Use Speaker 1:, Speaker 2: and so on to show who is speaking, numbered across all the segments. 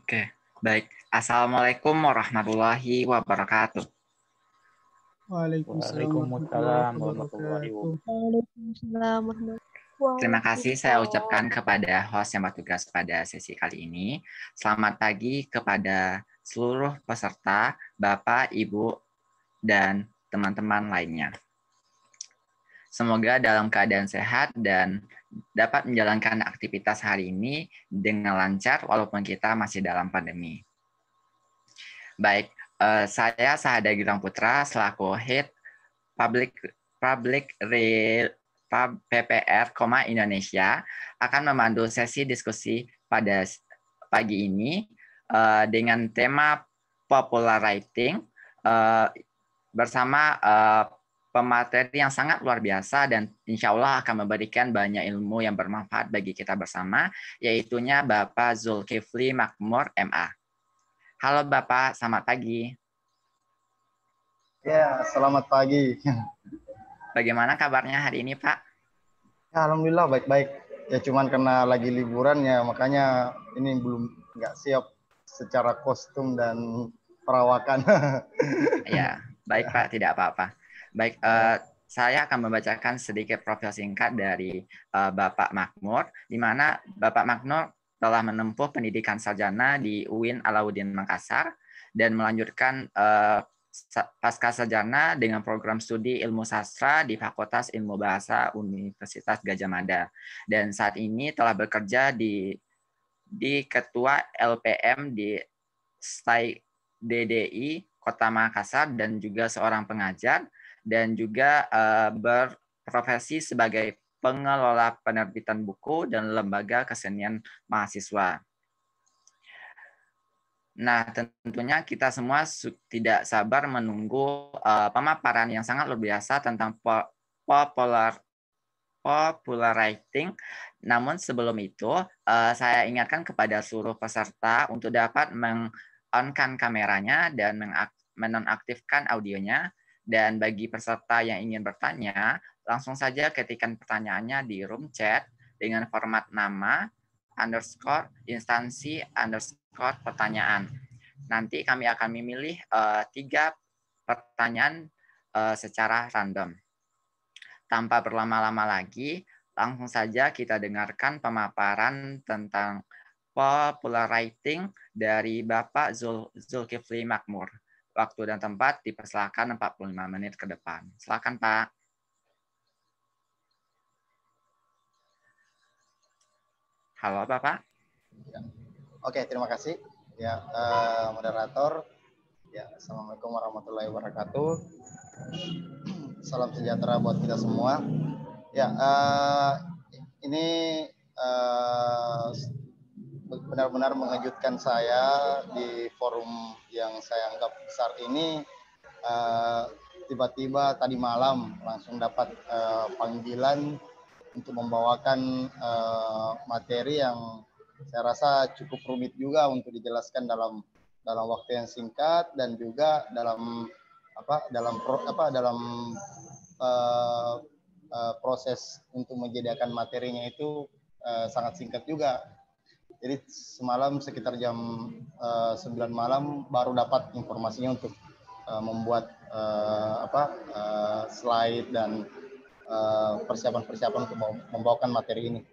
Speaker 1: Oke, baik. Assalamualaikum warahmatullahi wabarakatuh.
Speaker 2: Waalaikumsalam
Speaker 3: Waalaikumsalam
Speaker 2: warahmatullahi
Speaker 3: warahmatullahi
Speaker 2: wabarakatuh.
Speaker 3: wabarakatuh.
Speaker 4: Waalaikumsalam warahmatullahi
Speaker 1: Terima kasih saya ucapkan kepada host yang bertugas pada sesi kali ini. Selamat pagi kepada seluruh peserta, Bapak, Ibu, dan teman-teman lainnya. Semoga dalam keadaan sehat dan dapat menjalankan aktivitas hari ini dengan lancar walaupun kita masih dalam pandemi. Baik, saya Sahada Gilang Putra selaku Head PPR, Indonesia akan memandu sesi diskusi pada pagi ini dengan tema popular writing bersama pemateri yang sangat luar biasa dan insya Allah akan memberikan banyak ilmu yang bermanfaat bagi kita bersama, yaitunya Bapak Zulkifli Makmur, MA. Halo Bapak, selamat pagi.
Speaker 5: Ya, selamat pagi.
Speaker 1: Bagaimana kabarnya hari ini, Pak?
Speaker 5: Ya, alhamdulillah baik-baik. Ya cuman karena lagi liburan ya makanya ini belum nggak siap secara kostum dan perawakan.
Speaker 1: Ya, baik Pak, tidak apa-apa. Baik, saya akan membacakan sedikit profil singkat dari Bapak Makmur, di mana Bapak Makmur telah menempuh pendidikan sarjana di UIN Alauddin Makassar dan melanjutkan pasca sarjana dengan program studi ilmu sastra di Fakultas Ilmu Bahasa Universitas Gadjah Mada. Dan saat ini telah bekerja di Ketua LPM di STAI DDI Kota Makassar dan juga seorang pengajar dan juga berprofesi sebagai pengelola penerbitan buku dan lembaga kesenian mahasiswa. Nah, tentunya kita semua tidak sabar menunggu pemaparan yang sangat luar biasa tentang popular writing. Namun sebelum itu, saya ingatkan kepada seluruh peserta untuk dapat meng-on-kan kameranya dan menonaktifkan audionya. Dan bagi peserta yang ingin bertanya, langsung saja ketikkan pertanyaannya di room chat dengan format nama, instansi, pertanyaan. Nanti kami akan memilih 3 pertanyaan secara random. Tanpa berlama-lama lagi, langsung saja kita dengarkan pemaparan tentang popular writing dari Bapak Zulkifli Makmur. Waktu dan tempat dipersilakan 45 menit ke depan. Silakan Pak. Halo Bapak.
Speaker 5: Ya. Oke, terima kasih. Ya, moderator. Ya, assalamualaikum warahmatullahi wabarakatuh. Salam sejahtera buat kita semua. Ya, ini benar-benar mengejutkan saya di forum yang saya anggap besar ini. Tiba-tiba tadi malam langsung dapat panggilan untuk membawakan materi yang saya rasa cukup rumit juga untuk dijelaskan dalam waktu yang singkat dan juga dalam proses untuk menyediakan materinya itu sangat singkat juga. Jadi semalam sekitar jam 9 malam baru dapat informasinya untuk membuat slide dan persiapan-persiapan untuk membawakan materi ini.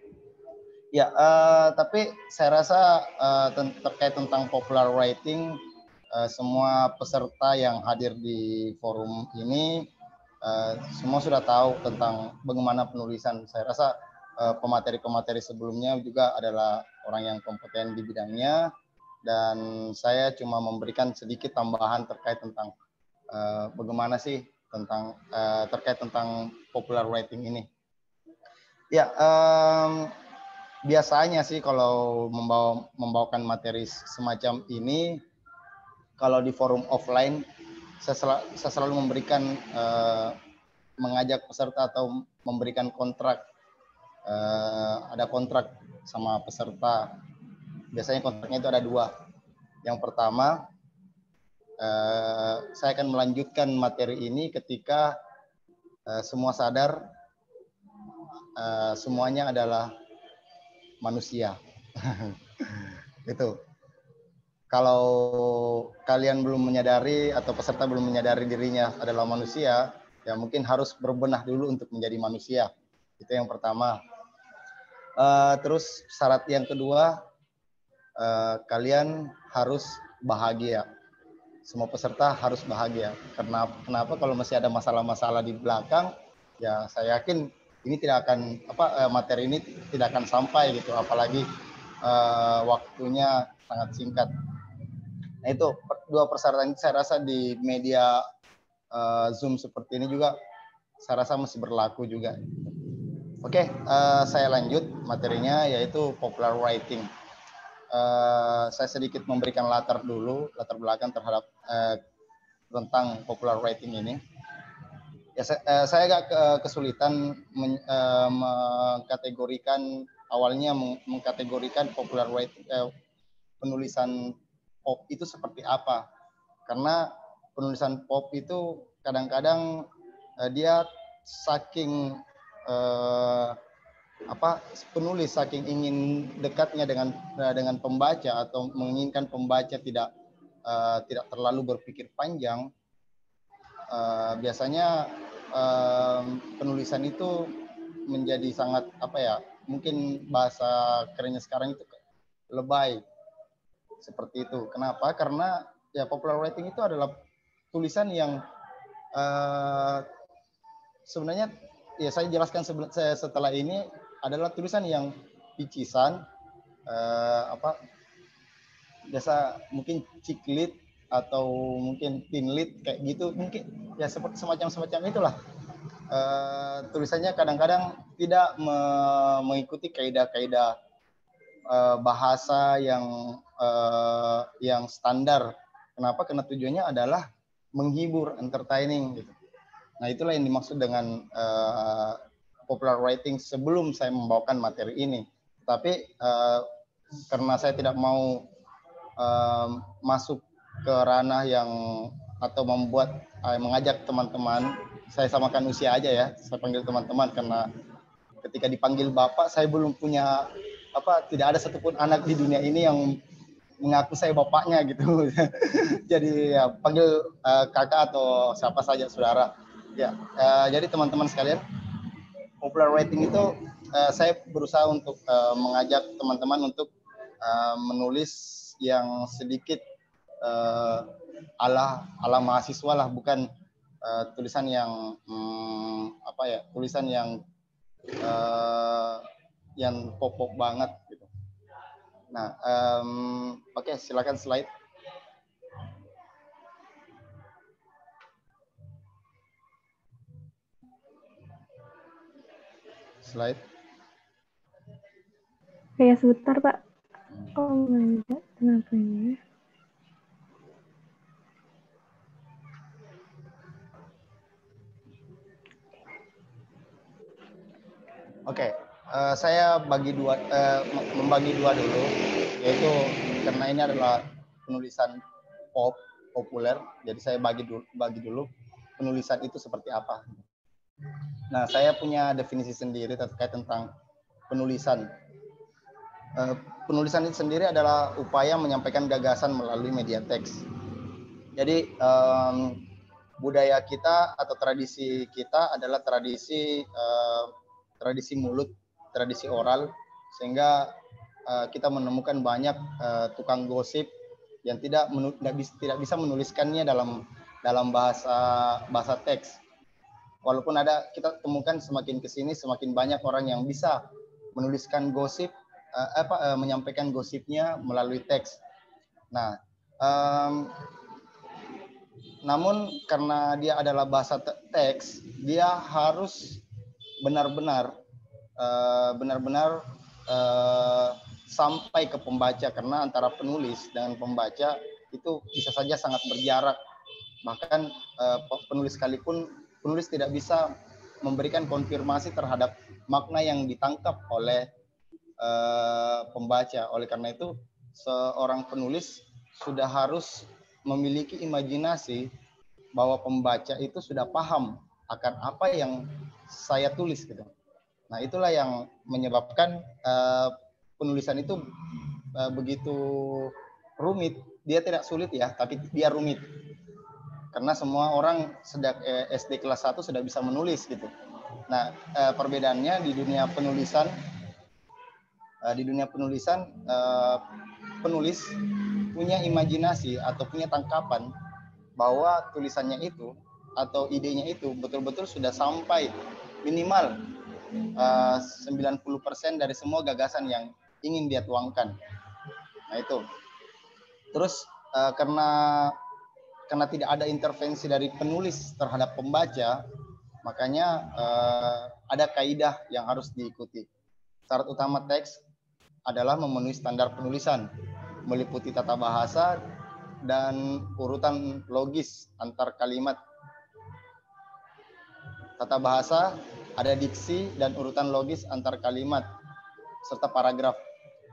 Speaker 5: Ya, tapi saya rasa terkait tentang popular writing, semua peserta yang hadir di forum ini semua sudah tahu tentang bagaimana penulisan. Saya rasa pemateri-pemateri sebelumnya juga adalah orang yang kompeten di bidangnya, dan saya cuma memberikan sedikit tambahan terkait tentang bagaimana sih terkait tentang popular writing ini. Ya, biasanya sih kalau membawakan materi semacam ini, kalau di forum offline, saya selalu memberikan mengajak peserta atau memberikan kontrak, ada kontrak sama peserta. Biasanya kontraknya itu ada 2. Yang pertama, saya akan melanjutkan materi ini ketika semua sadar semuanya adalah manusia. Itu. kalau kalian belum menyadari atau peserta belum menyadari dirinya adalah manusia, ya mungkin harus berbenah dulu untuk menjadi manusia. Itu yang pertama. Terus syarat yang kedua, kalian harus bahagia. Semua peserta harus bahagia. Kenapa? Kalau masih ada masalah-masalah di belakang, ya saya yakin ini tidak akan materi ini tidak akan sampai gitu. Apalagi waktunya sangat singkat. Nah itu dua persyaratan ini saya rasa di media Zoom seperti ini juga saya rasa masih berlaku juga. Oke, saya lanjut materinya yaitu popular writing. Saya sedikit memberikan latar belakang terhadap tentang popular writing ini. Ya, saya agak kesulitan mengkategorikan mengkategorikan popular writing penulisan pop itu seperti apa. Karena penulisan pop itu kadang-kadang dia saking penulis saking ingin dekatnya dengan pembaca atau menginginkan pembaca tidak terlalu berpikir panjang, biasanya penulisan itu menjadi sangat mungkin bahasa kerennya sekarang itu lebay seperti itu. Kenapa? Karena ya popular writing itu adalah tulisan yang sebenarnya ya saya jelaskan setelah ini adalah tulisan yang picisan, biasa mungkin ciklit atau mungkin pinlit kayak gitu, mungkin ya seperti semacam itulah. Tulisannya kadang-kadang tidak mengikuti kaidah-kaidah bahasa yang standar. Kenapa? Karena tujuannya adalah menghibur, entertaining gitu. Nah itulah yang dimaksud dengan popular writing sebelum saya membawakan materi ini. Tapi karena saya tidak mau masuk ke ranah yang atau mengajak teman-teman, saya samakan usia aja ya, saya panggil teman-teman karena ketika dipanggil bapak saya belum punya tidak ada satupun anak di dunia ini yang mengaku saya bapaknya gitu. Jadi ya panggil kakak atau siapa saja saudara. Ya, jadi teman-teman sekalian, popular writing itu saya berusaha untuk mengajak teman-teman untuk menulis yang sedikit ala mahasiswa lah, bukan tulisan yang tulisan yang pop-pop banget gitu. Nah, oke, silakan slide. Slide.
Speaker 4: Kayak sebentar, Pak. Oh, enggak. Kenapa ya?
Speaker 5: Oke, saya membagi dua dulu, yaitu karena ini adalah penulisan populer, jadi saya bagi dulu penulisan itu seperti apa. Nah, saya punya definisi sendiri terkait tentang penulisan. Penulisan itu sendiri adalah upaya menyampaikan gagasan melalui media teks. Jadi budaya kita atau tradisi kita adalah tradisi mulut, tradisi oral, sehingga kita menemukan banyak tukang gosip yang tidak bisa menuliskannya dalam bahasa teks. Walaupun ada, kita temukan semakin kesini semakin banyak orang yang bisa menuliskan gosip, menyampaikan gosipnya melalui teks. Nah, namun karena dia adalah bahasa teks, dia harus benar-benar sampai ke pembaca, karena antara penulis dengan pembaca itu bisa saja sangat berjarak. Bahkan penulis sekalipun, penulis tidak bisa memberikan konfirmasi terhadap makna yang ditangkap oleh pembaca. Oleh karena itu, seorang penulis sudah harus memiliki imajinasi bahwa pembaca itu sudah paham akan apa yang saya tulis gitu. Nah, itulah yang menyebabkan penulisan itu begitu rumit, dia tidak sulit ya, tapi dia rumit. Karena semua orang sejak SD kelas 1 sudah bisa menulis gitu. Nah, perbedaannya di dunia penulisan, penulis punya imajinasi atau punya tangkapan bahwa tulisannya itu atau idenya itu betul-betul sudah sampai minimal 90% dari semua gagasan yang ingin dia tuangkan. Nah itu. Terus karena tidak ada intervensi dari penulis terhadap pembaca, makanya ada kaidah yang harus diikuti. Syarat utama teks adalah memenuhi standar penulisan, meliputi tata bahasa dan urutan logis antar kalimat. Tata bahasa, ada diksi dan urutan logis antar kalimat, serta paragraf.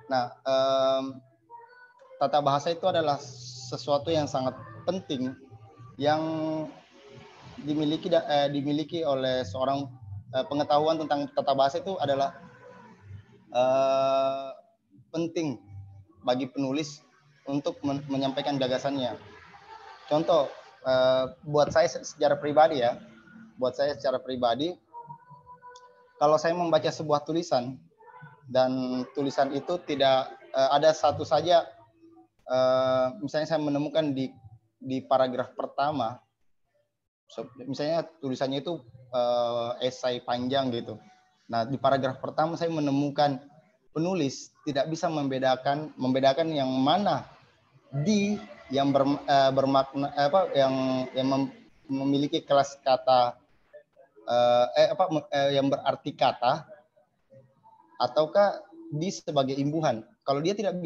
Speaker 5: Nah, tata bahasa itu adalah sesuatu yang sangat penting yang dimiliki oleh seorang pengetahuan tentang tata bahasa itu adalah penting bagi penulis untuk menyampaikan gagasannya. Contoh, buat saya secara pribadi, kalau saya membaca sebuah tulisan dan tulisan itu tidak ada satu saja, misalnya saya menemukan di paragraf pertama, misalnya tulisannya itu esai panjang gitu. Nah, di paragraf pertama saya menemukan penulis tidak bisa membedakan yang mana yang bermakna yang memiliki kelas kata yang berarti kata ataukah di sebagai imbuhan. Kalau dia tidak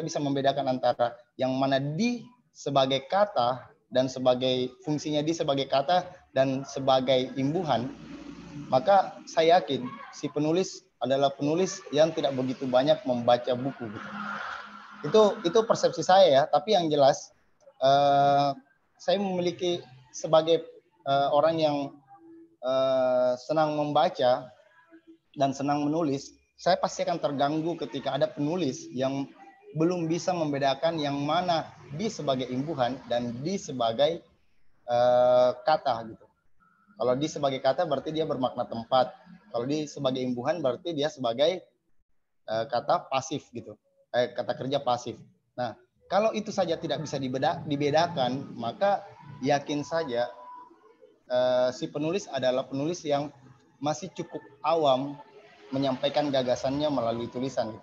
Speaker 5: bisa membedakan antara yang mana di sebagai kata dan sebagai fungsinya di sebagai kata dan sebagai imbuhan, maka saya yakin si penulis adalah penulis yang tidak begitu banyak membaca buku gitu. Itu persepsi saya ya, tapi yang jelas saya memiliki sebagai orang yang senang membaca dan senang menulis, saya pasti akan terganggu ketika ada penulis yang belum bisa membedakan yang mana di sebagai imbuhan dan di sebagai kata gitu. Kalau di sebagai kata berarti dia bermakna tempat. Kalau di sebagai imbuhan berarti dia sebagai kata pasif gitu. Kata kerja pasif. Nah, kalau itu saja tidak bisa dibedakan, maka yakin saja si penulis adalah penulis yang masih cukup awam menyampaikan gagasannya melalui tulisan.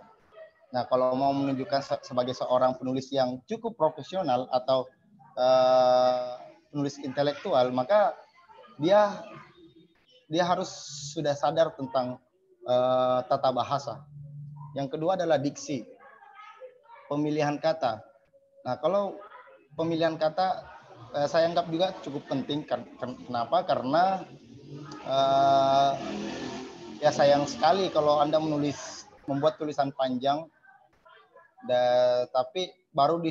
Speaker 5: Nah, kalau mau menunjukkan sebagai seorang penulis yang cukup profesional atau penulis intelektual, maka dia harus sudah sadar tentang tata bahasa. Yang kedua adalah diksi, pemilihan kata. Nah, kalau pemilihan kata saya anggap juga cukup penting. Kenapa? Karena ya sayang sekali kalau Anda membuat tulisan panjang, tapi baru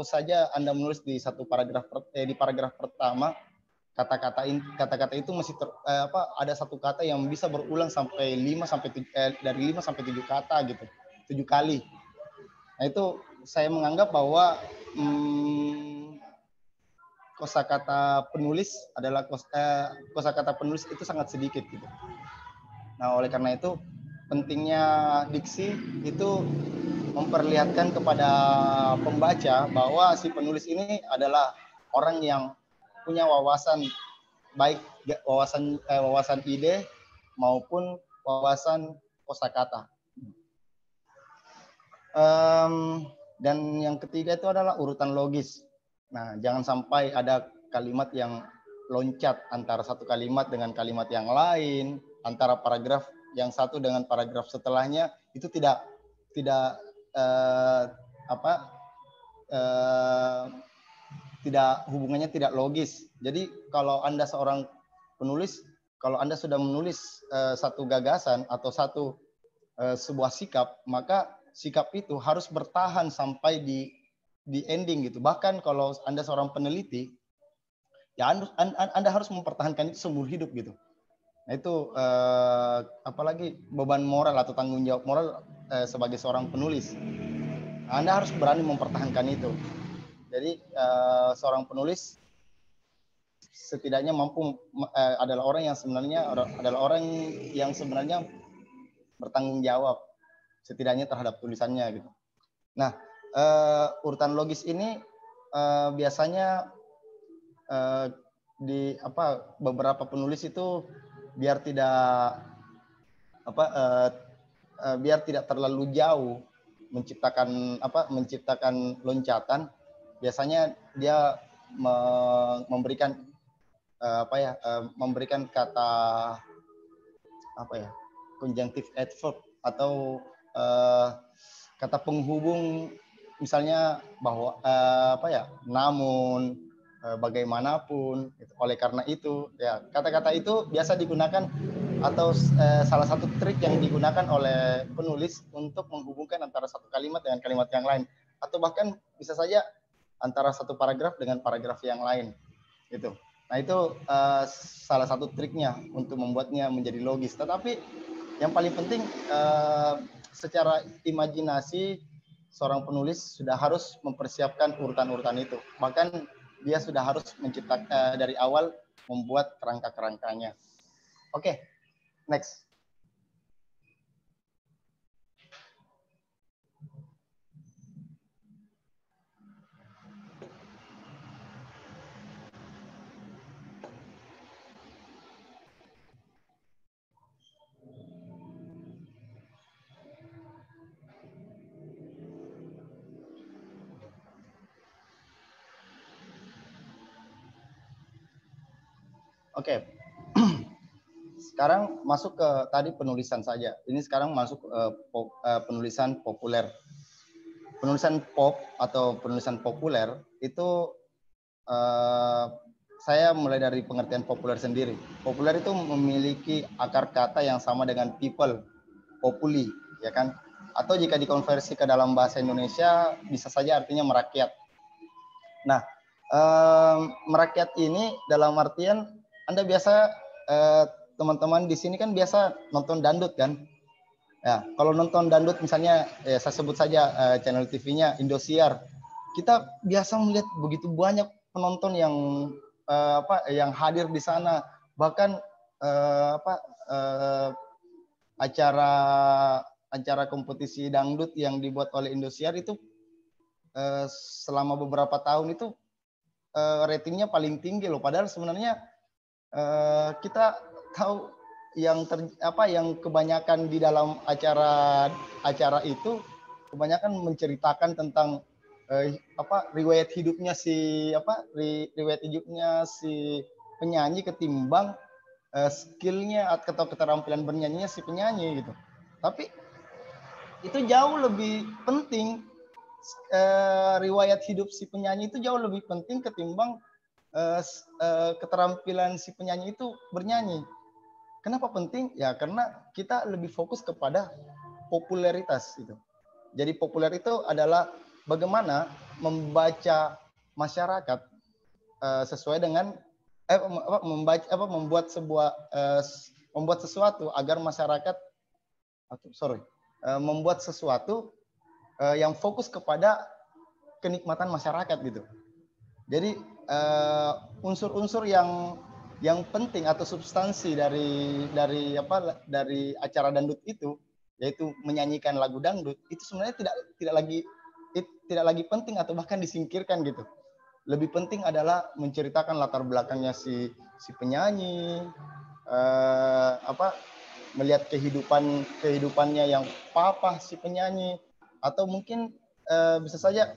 Speaker 5: saja Anda menulis di satu paragraf di paragraf pertama kata-kata itu masih ada satu kata yang bisa berulang sampai 5 sampai 7 kata gitu, 7 kali. Nah, itu saya menganggap bahwa kosakata penulis itu sangat sedikit gitu. Nah, oleh karena itu pentingnya diksi itu memperlihatkan kepada pembaca bahwa si penulis ini adalah orang yang punya wawasan, baik wawasan ide maupun wawasan kosakata. Dan yang ketiga itu adalah urutan logis. Nah, jangan sampai ada kalimat yang loncat antara satu kalimat dengan kalimat yang lain, antara paragraf yang satu dengan paragraf setelahnya, itu hubungannya tidak logis. Jadi kalau Anda seorang penulis, kalau Anda sudah menulis satu gagasan atau sebuah sikap, maka sikap itu harus bertahan sampai di ending gitu. Bahkan kalau Anda seorang peneliti, ya Anda harus mempertahankan itu seumur hidup gitu. Nah, itu apalagi beban moral atau tanggung jawab moral sebagai seorang penulis. Anda harus berani mempertahankan itu. Jadi seorang penulis setidaknya mampu adalah orang yang sebenarnya bertanggung jawab setidaknya terhadap tulisannya gitu. Nah, urutan logis ini biasanya di beberapa penulis itu biar tidak terlalu jauh menciptakan loncatan, biasanya dia memberikan kata conjunctive adverb atau kata penghubung, misalnya bahwa namun, bagaimanapun. Oleh karena itu, ya kata-kata itu biasa digunakan atau salah satu trik yang digunakan oleh penulis untuk menghubungkan antara satu kalimat dengan kalimat yang lain, atau bahkan bisa saja antara satu paragraf dengan paragraf yang lain gitu. Nah, itu salah satu triknya untuk membuatnya menjadi logis. Tetapi yang paling penting secara imajinasi seorang penulis sudah harus mempersiapkan urutan-urutan itu. Bahkan dia sudah harus menciptakan dari awal, membuat kerangka-kerangkanya. Oke, next. Oke. Sekarang masuk ke tadi penulisan saja. Ini sekarang masuk penulisan populer. Penulisan pop atau penulisan populer itu saya mulai dari pengertian populer sendiri. Populer itu memiliki akar kata yang sama dengan people, populi, ya kan? Atau jika dikonversi ke dalam bahasa Indonesia bisa saja artinya merakyat. Nah, merakyat ini dalam artian Anda biasa teman-teman di sini kan biasa nonton dangdut kan? Ya, kalau nonton dangdut misalnya, saya sebut saja channel TV-nya Indosiar. Kita biasa melihat begitu banyak penonton yang yang hadir di sana. Bahkan acara kompetisi dangdut yang dibuat oleh Indosiar itu selama beberapa tahun itu ratingnya paling tinggi loh. Padahal sebenarnya kita tahu yang kebanyakan di dalam acara itu kebanyakan menceritakan tentang riwayat hidupnya si penyanyi ketimbang skillnya atau keterampilan bernyanyinya si penyanyi gitu. Tapi itu jauh lebih penting, riwayat hidup si penyanyi itu jauh lebih penting ketimbang keterampilan si penyanyi itu bernyanyi. Kenapa penting? Ya karena kita lebih fokus kepada popularitas gitu. Jadi populer itu adalah bagaimana membaca masyarakat sesuai dengan membuat sesuatu agar masyarakat membuat sesuatu yang fokus kepada kenikmatan masyarakat gitu. Jadi unsur-unsur yang penting atau substansi dari acara dangdut itu, yaitu menyanyikan lagu dangdut, itu sebenarnya tidak lagi penting atau bahkan disingkirkan gitu. Lebih penting adalah menceritakan latar belakangnya si penyanyi, melihat kehidupannya yang papa si penyanyi, atau mungkin bisa saja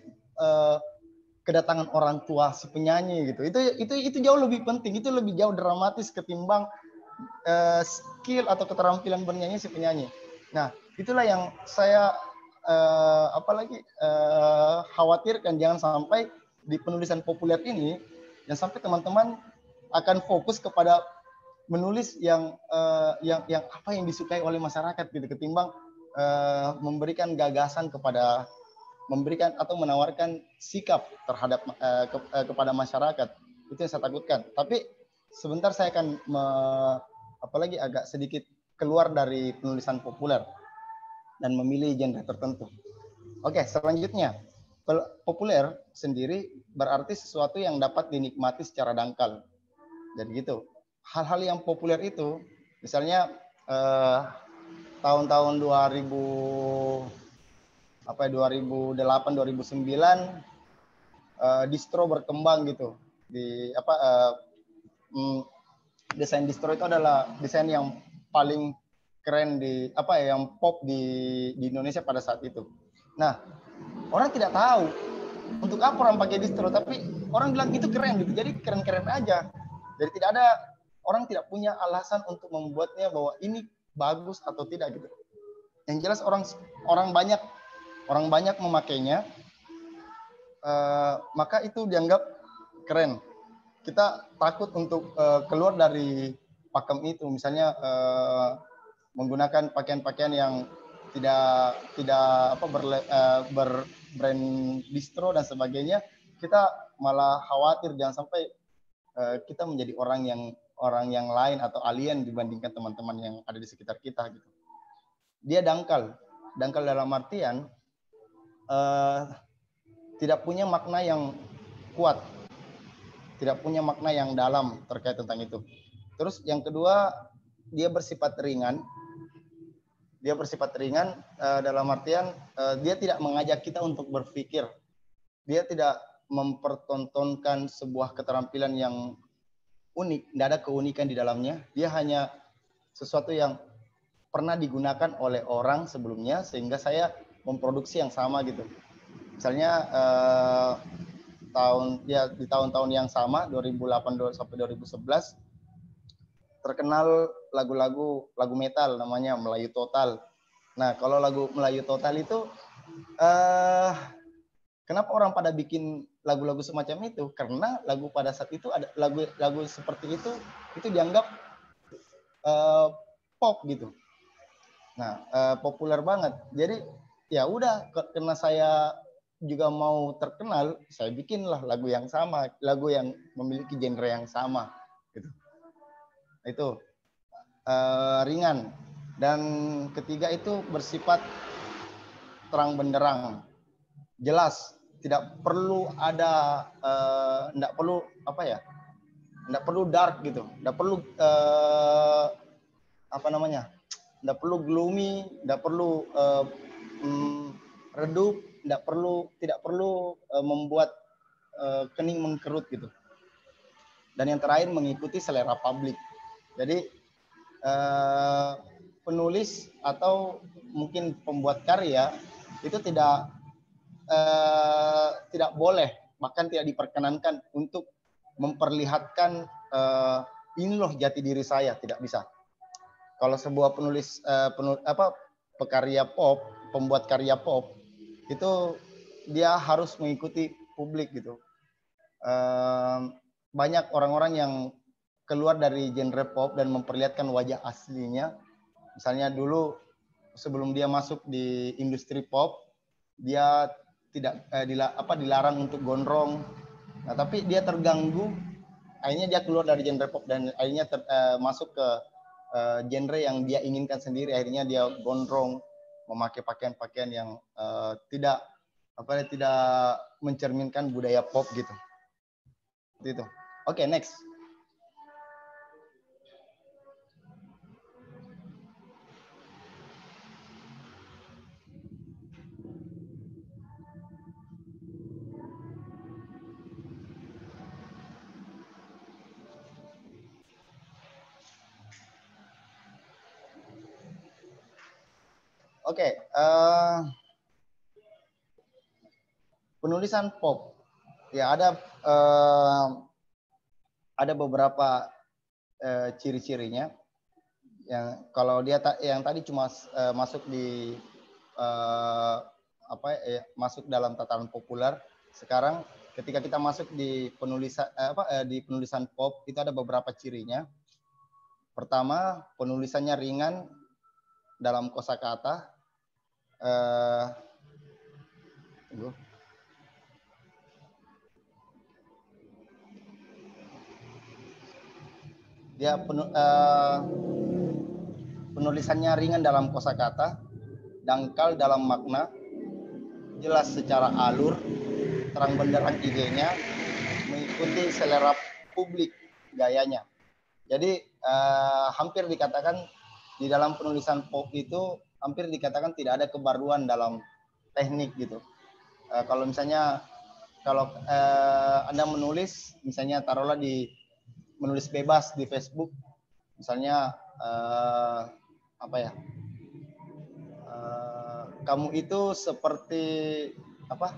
Speaker 5: kedatangan orang tua si penyanyi gitu. Itu jauh lebih penting, itu lebih jauh dramatis ketimbang skill atau keterampilan bernyanyi si penyanyi. Nah, itulah yang saya khawatirkan, jangan sampai di penulisan populer ini yang sampai teman-teman akan fokus kepada menulis yang apa yang disukai oleh masyarakat gitu, ketimbang memberikan gagasan memberikan atau menawarkan sikap terhadap kepada masyarakat. Itu yang saya takutkan. Tapi sebentar saya akan agak sedikit keluar dari penulisan populer dan memilih genre tertentu. Oke, selanjutnya populer sendiri berarti sesuatu yang dapat dinikmati secara dangkal. Jadi gitu. Hal-hal yang populer itu, misalnya tahun-tahun 2008 2009 distro berkembang gitu. Desain distro itu adalah desain yang paling keren yang pop di Indonesia pada saat itu. Nah, orang tidak tahu untuk apa orang pakai distro, tapi orang bilang itu keren gitu. Jadi keren-keren aja. Jadi orang tidak punya alasan untuk membuatnya bahwa ini bagus atau tidak gitu. Yang jelas orang banyak memakainya, maka itu dianggap keren. Kita takut untuk keluar dari pakem itu, misalnya menggunakan pakaian-pakaian yang tidak berbrand distro dan sebagainya. Kita malah khawatir jangan sampai kita menjadi orang yang lain atau alien dibandingkan teman-teman yang ada di sekitar kita gitu. Dia dangkal dalam artian tidak punya makna yang kuat, tidak punya makna yang dalam terkait tentang itu. Terus yang kedua, dia bersifat ringan. Dalam artian dia tidak mengajak kita untuk berpikir. Dia tidak mempertontonkan sebuah keterampilan yang unik, tidak ada keunikan di dalamnya. Dia hanya sesuatu yang pernah digunakan oleh orang sebelumnya sehingga saya memproduksi yang sama gitu. Misalnya di tahun-tahun yang sama 2008 sampai 2011 terkenal lagu metal namanya Melayu Total. Nah, kalau lagu Melayu Total itu kenapa orang pada bikin lagu-lagu semacam itu? Karena lagu pada saat itu ada lagu seperti itu dianggap pop gitu. Nah, populer banget. Jadi ya udah, karena saya juga mau terkenal, saya bikinlah lagu yang sama, lagu yang memiliki genre yang sama gitu. Itu ringan. Dan ketiga itu bersifat terang benderang, jelas, tidak perlu ada tidak perlu dark gitu, tidak perlu tidak perlu gloomy, tidak perlu redup, tidak perlu membuat kening mengkerut gitu. Dan yang terakhir mengikuti selera publik. Jadi penulis atau mungkin pembuat karya itu tidak boleh, bahkan tidak diperkenankan untuk memperlihatkan ini loh jati diri saya, tidak bisa. Kalau sebuah pekarya pop, pembuat karya pop itu dia harus mengikuti publik gitu. Banyak orang-orang yang keluar dari genre pop dan memperlihatkan wajah aslinya. Misalnya dulu sebelum dia masuk di industri pop, dia tidak dilarang untuk gondrong. Nah, tapi dia terganggu, akhirnya dia keluar dari genre pop dan akhirnya masuk ke genre yang dia inginkan sendiri. Akhirnya dia gondrong, memakai pakaian-pakaian yang tidak mencerminkan budaya pop gitu. Itu. Oke, next. Oke, penulisan pop ya ada beberapa ciri-cirinya. Yang kalau dia yang tadi cuma masuk di masuk dalam tataran populer, sekarang ketika kita masuk di penulisan pop itu ada beberapa cirinya. Pertama, penulisannya ringan dalam kosakata. Dia penulisannya ringan dalam kosakata, dangkal dalam makna, jelas secara alur, terang benderang idenya, mengikuti selera publik gayanya. Jadi hampir dikatakan di dalam penulisan pop itu hampir dikatakan tidak ada kebaruan dalam teknik gitu. Kalau misalnya Anda menulis, misalnya taruhlah menulis bebas di Facebook, misalnya apa ya? Kamu itu seperti apa?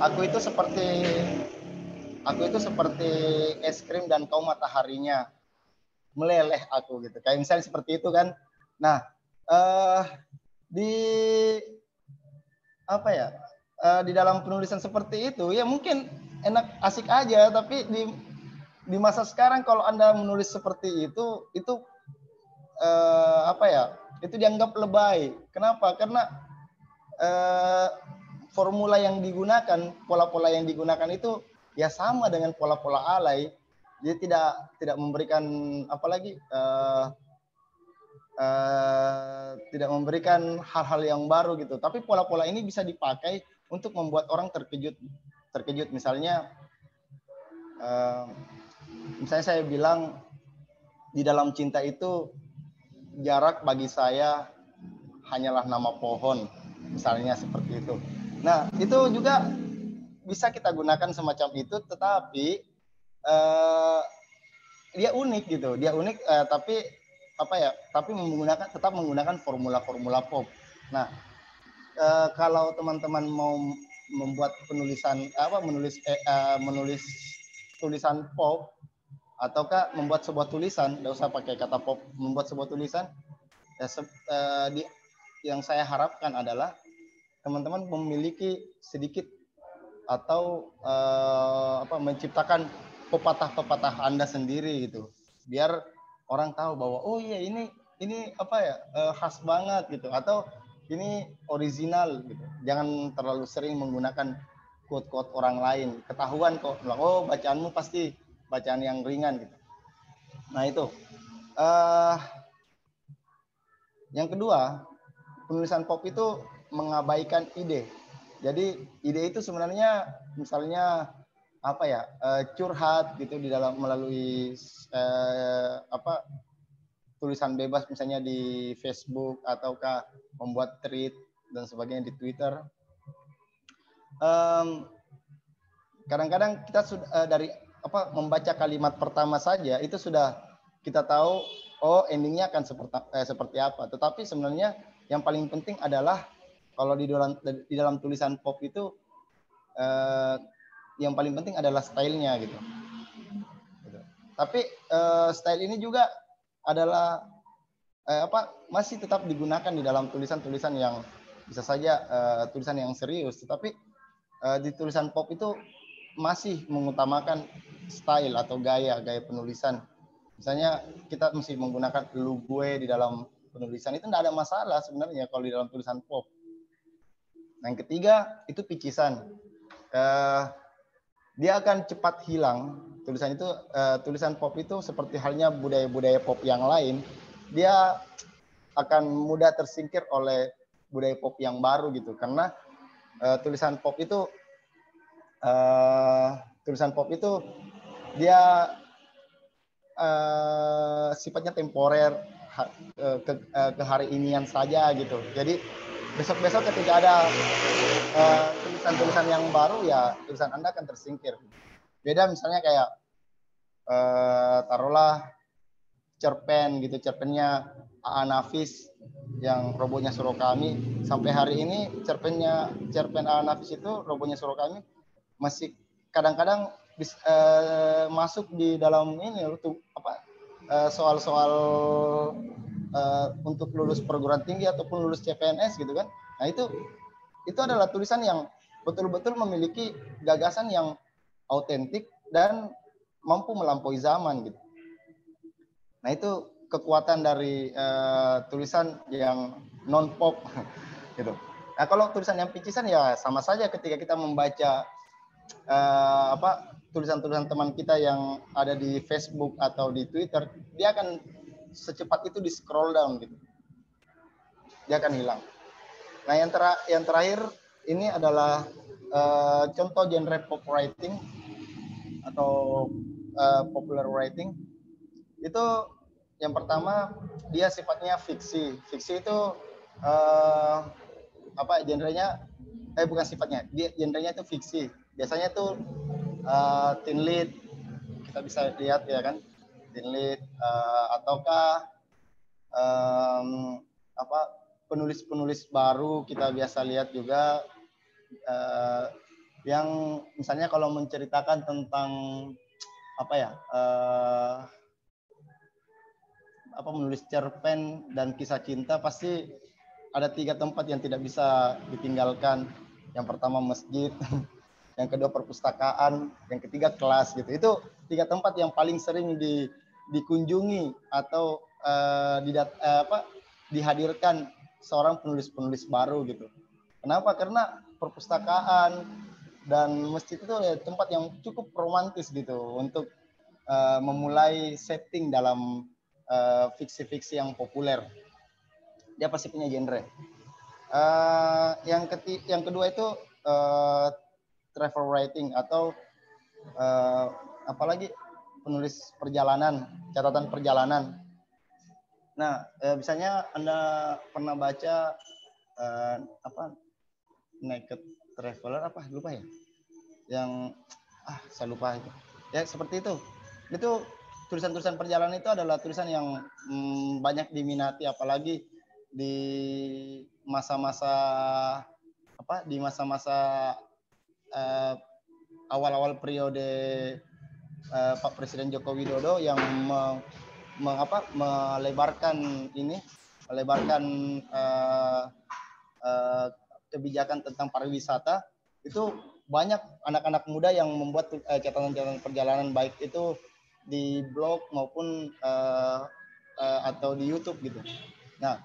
Speaker 5: Aku itu seperti es krim dan kau mataharinya, meleleh aku gitu. Kayak misalnya seperti itu kan. Nah, di apa ya? Di dalam penulisan seperti itu ya mungkin enak asik aja, tapi di masa sekarang kalau Anda menulis seperti itu apa ya? Itu dianggap lebay. Kenapa? Karena formula yang digunakan, pola-pola yang digunakan itu ya sama dengan pola-pola alay. Dia tidak memberikan apalagi tidak memberikan hal-hal yang baru gitu. Tapi pola-pola ini bisa dipakai untuk membuat orang terkejut. Misalnya saya bilang di dalam cinta itu jarak bagi saya hanyalah nama pohon, misalnya seperti itu. Nah, itu juga bisa kita gunakan semacam itu, tetapi dia unik gitu. Dia unik, tapi apa ya? Tapi tetap menggunakan formula-formula pop. Nah, kalau teman-teman mau membuat menulis tulisan pop, ataukah membuat sebuah tulisan, tidak usah pakai kata pop, membuat sebuah tulisan, yang saya harapkan adalah teman-teman memiliki sedikit atau menciptakan pepatah-pepatah Anda sendiri gitu, biar orang tahu bahwa oh iya ini apa ya, khas banget gitu, atau ini original gitu. Jangan terlalu sering menggunakan quote-quote orang lain, ketahuan kok, oh bacaanmu pasti bacaan yang ringan gitu. Nah itu yang kedua, penulisan pop itu mengabaikan ide. Jadi ide itu sebenarnya misalnya apa ya, curhat gitu di dalam melalui tulisan bebas misalnya di Facebook, ataukah membuat tweet dan sebagainya di Twitter. Kadang-kadang kita sudah dari membaca kalimat pertama saja itu sudah kita tahu oh endingnya akan seperti apa. Tetapi sebenarnya yang paling penting adalah kalau di dalam tulisan pop itu yang paling penting adalah stylenya gitu. Tapi style ini juga adalah masih tetap digunakan di dalam tulisan-tulisan yang bisa saja tulisan yang serius, tetapi di tulisan pop itu masih mengutamakan style atau gaya penulisan. Misalnya kita mesti menggunakan lu gue di dalam penulisan, itu tidak ada masalah sebenarnya kalau di dalam tulisan pop. Nah, yang ketiga itu picisan. Dia akan cepat hilang. Tulisan pop itu seperti halnya budaya-budaya pop yang lain, dia akan mudah tersingkir oleh budaya pop yang baru gitu, karena tulisan pop itu dia sifatnya temporer, ke hari inian saja gitu. Jadi besok-besok ketika ada tulisan-tulisan yang baru, ya tulisan Anda akan tersingkir. Beda misalnya kayak taruhlah cerpen gitu, cerpennya A.A. Nafis yang Robohnya Surau Kami, sampai hari ini cerpen A.A. Nafis itu Robohnya Surau Kami masih kadang-kadang masuk di dalam ini soal-soal untuk lulus perguruan tinggi ataupun lulus CPNS gitu kan. Nah itu adalah tulisan yang betul-betul memiliki gagasan yang autentik dan mampu melampaui zaman gitu. Nah itu kekuatan dari tulisan yang non pop gitu. Nah kalau tulisan yang picisan ya sama saja ketika kita membaca tulisan-tulisan teman kita yang ada di Facebook atau di Twitter, dia akan secepat itu di scroll down gitu, dia akan hilang. Nah, yang terakhir ini adalah contoh genre pop writing atau popular writing. Itu yang pertama dia sifatnya fiksi. Fiksi itu genrenya bukan sifatnya, dia genrenya itu fiksi. Biasanya tuh teen lead, kita bisa lihat ya kan, teen lead ataukah penulis-penulis baru kita biasa lihat juga yang misalnya kalau menceritakan tentang menulis cerpen dan kisah cinta, pasti ada 3 tempat yang tidak bisa ditinggalkan. Yang pertama masjid, yang kedua perpustakaan, yang ketiga kelas gitu. Itu 3 tempat yang paling sering dikunjungi atau dihadirkan seorang penulis-penulis baru gitu. Kenapa? Karena perpustakaan dan masjid itu ya tempat yang cukup romantis gitu untuk memulai setting dalam fiksi-fiksi yang populer. Dia pasti punya genre. Yang kedua itu travel writing atau apalagi penulis perjalanan, catatan perjalanan. Nah, misalnya Anda pernah baca Naked Traveler lupa ya? Yang saya lupa itu. Ya seperti itu. Itu tulisan-tulisan perjalanan itu adalah tulisan yang banyak diminati, apalagi di masa-masa awal-awal periode Pak Presiden Joko Widodo yang melebarkan kebijakan tentang pariwisata. Itu banyak anak-anak muda yang membuat catatan-catatan perjalanan, baik itu di blog maupun atau di YouTube gitu. Nah,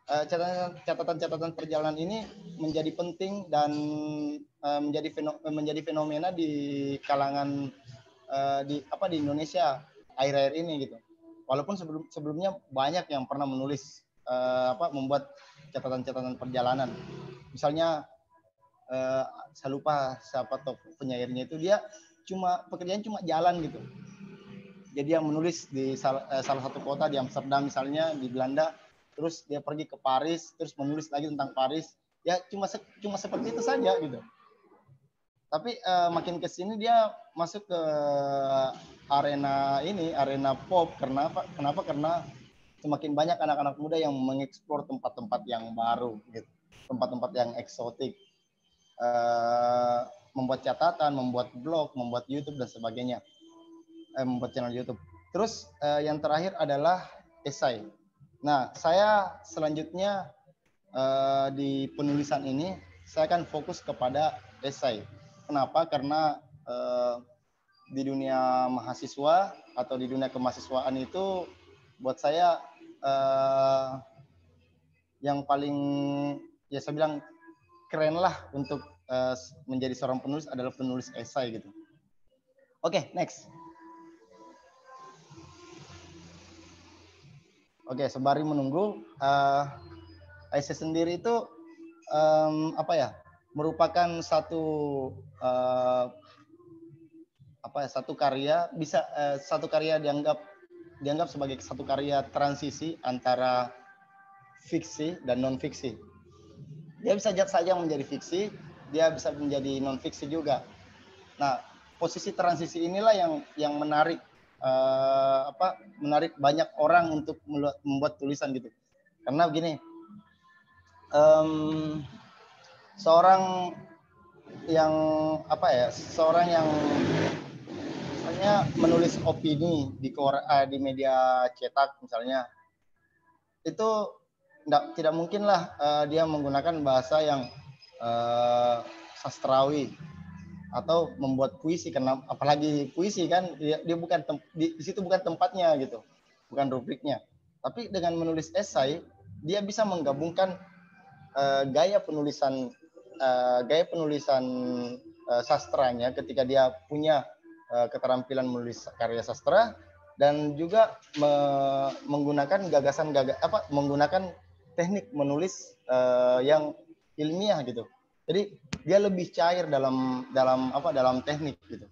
Speaker 5: catatan-catatan perjalanan ini menjadi penting dan menjadi fenomena di kalangan di Indonesia akhir-akhir ini gitu. Walaupun sebelumnya banyak yang pernah menulis membuat catatan-catatan perjalanan. Misalnya saya lupa siapa penyairnya itu, dia pekerjaan cuma jalan gitu. Jadi dia menulis di salah satu kota di Amsterdam misalnya, di Belanda, terus dia pergi ke Paris, terus menulis lagi tentang Paris. Ya cuma seperti itu saja gitu. Tapi makin ke sini dia masuk ke arena pop. Kenapa? Karena semakin banyak anak-anak muda yang mengeksplor tempat-tempat yang baru gitu. Tempat-tempat yang eksotik. Membuat catatan, membuat blog, membuat YouTube dan sebagainya. Membuat channel YouTube. Terus yang terakhir adalah esai. Nah, saya selanjutnya di penulisan ini saya akan fokus kepada esai. Kenapa? Karena di dunia mahasiswa atau di dunia kemahasiswaan itu buat saya yang paling saya bilang keren lah untuk menjadi seorang penulis adalah penulis esai gitu. Oke, next. Oke, sembari menunggu, esai sendiri itu merupakan satu karya, satu karya dianggap sebagai satu karya transisi antara fiksi dan non fiksi. Dia bisa saja menjadi fiksi, dia bisa menjadi non fiksi juga. Nah, posisi transisi inilah yang menarik menarik banyak orang untuk membuat tulisan gitu. Karena begini, seorang yang misalnya menulis opini di media cetak misalnya, itu tidak mungkinlah dia menggunakan bahasa yang sastrawi atau membuat puisi, karena apalagi puisi kan dia bukan di situ bukan tempatnya gitu, bukan rubriknya. Tapi dengan menulis esai dia bisa menggabungkan gaya penulisan sastranya ketika dia punya keterampilan menulis karya sastra, dan juga menggunakan menggunakan teknik menulis yang ilmiah gitu. Jadi dia lebih cair dalam teknik gitu.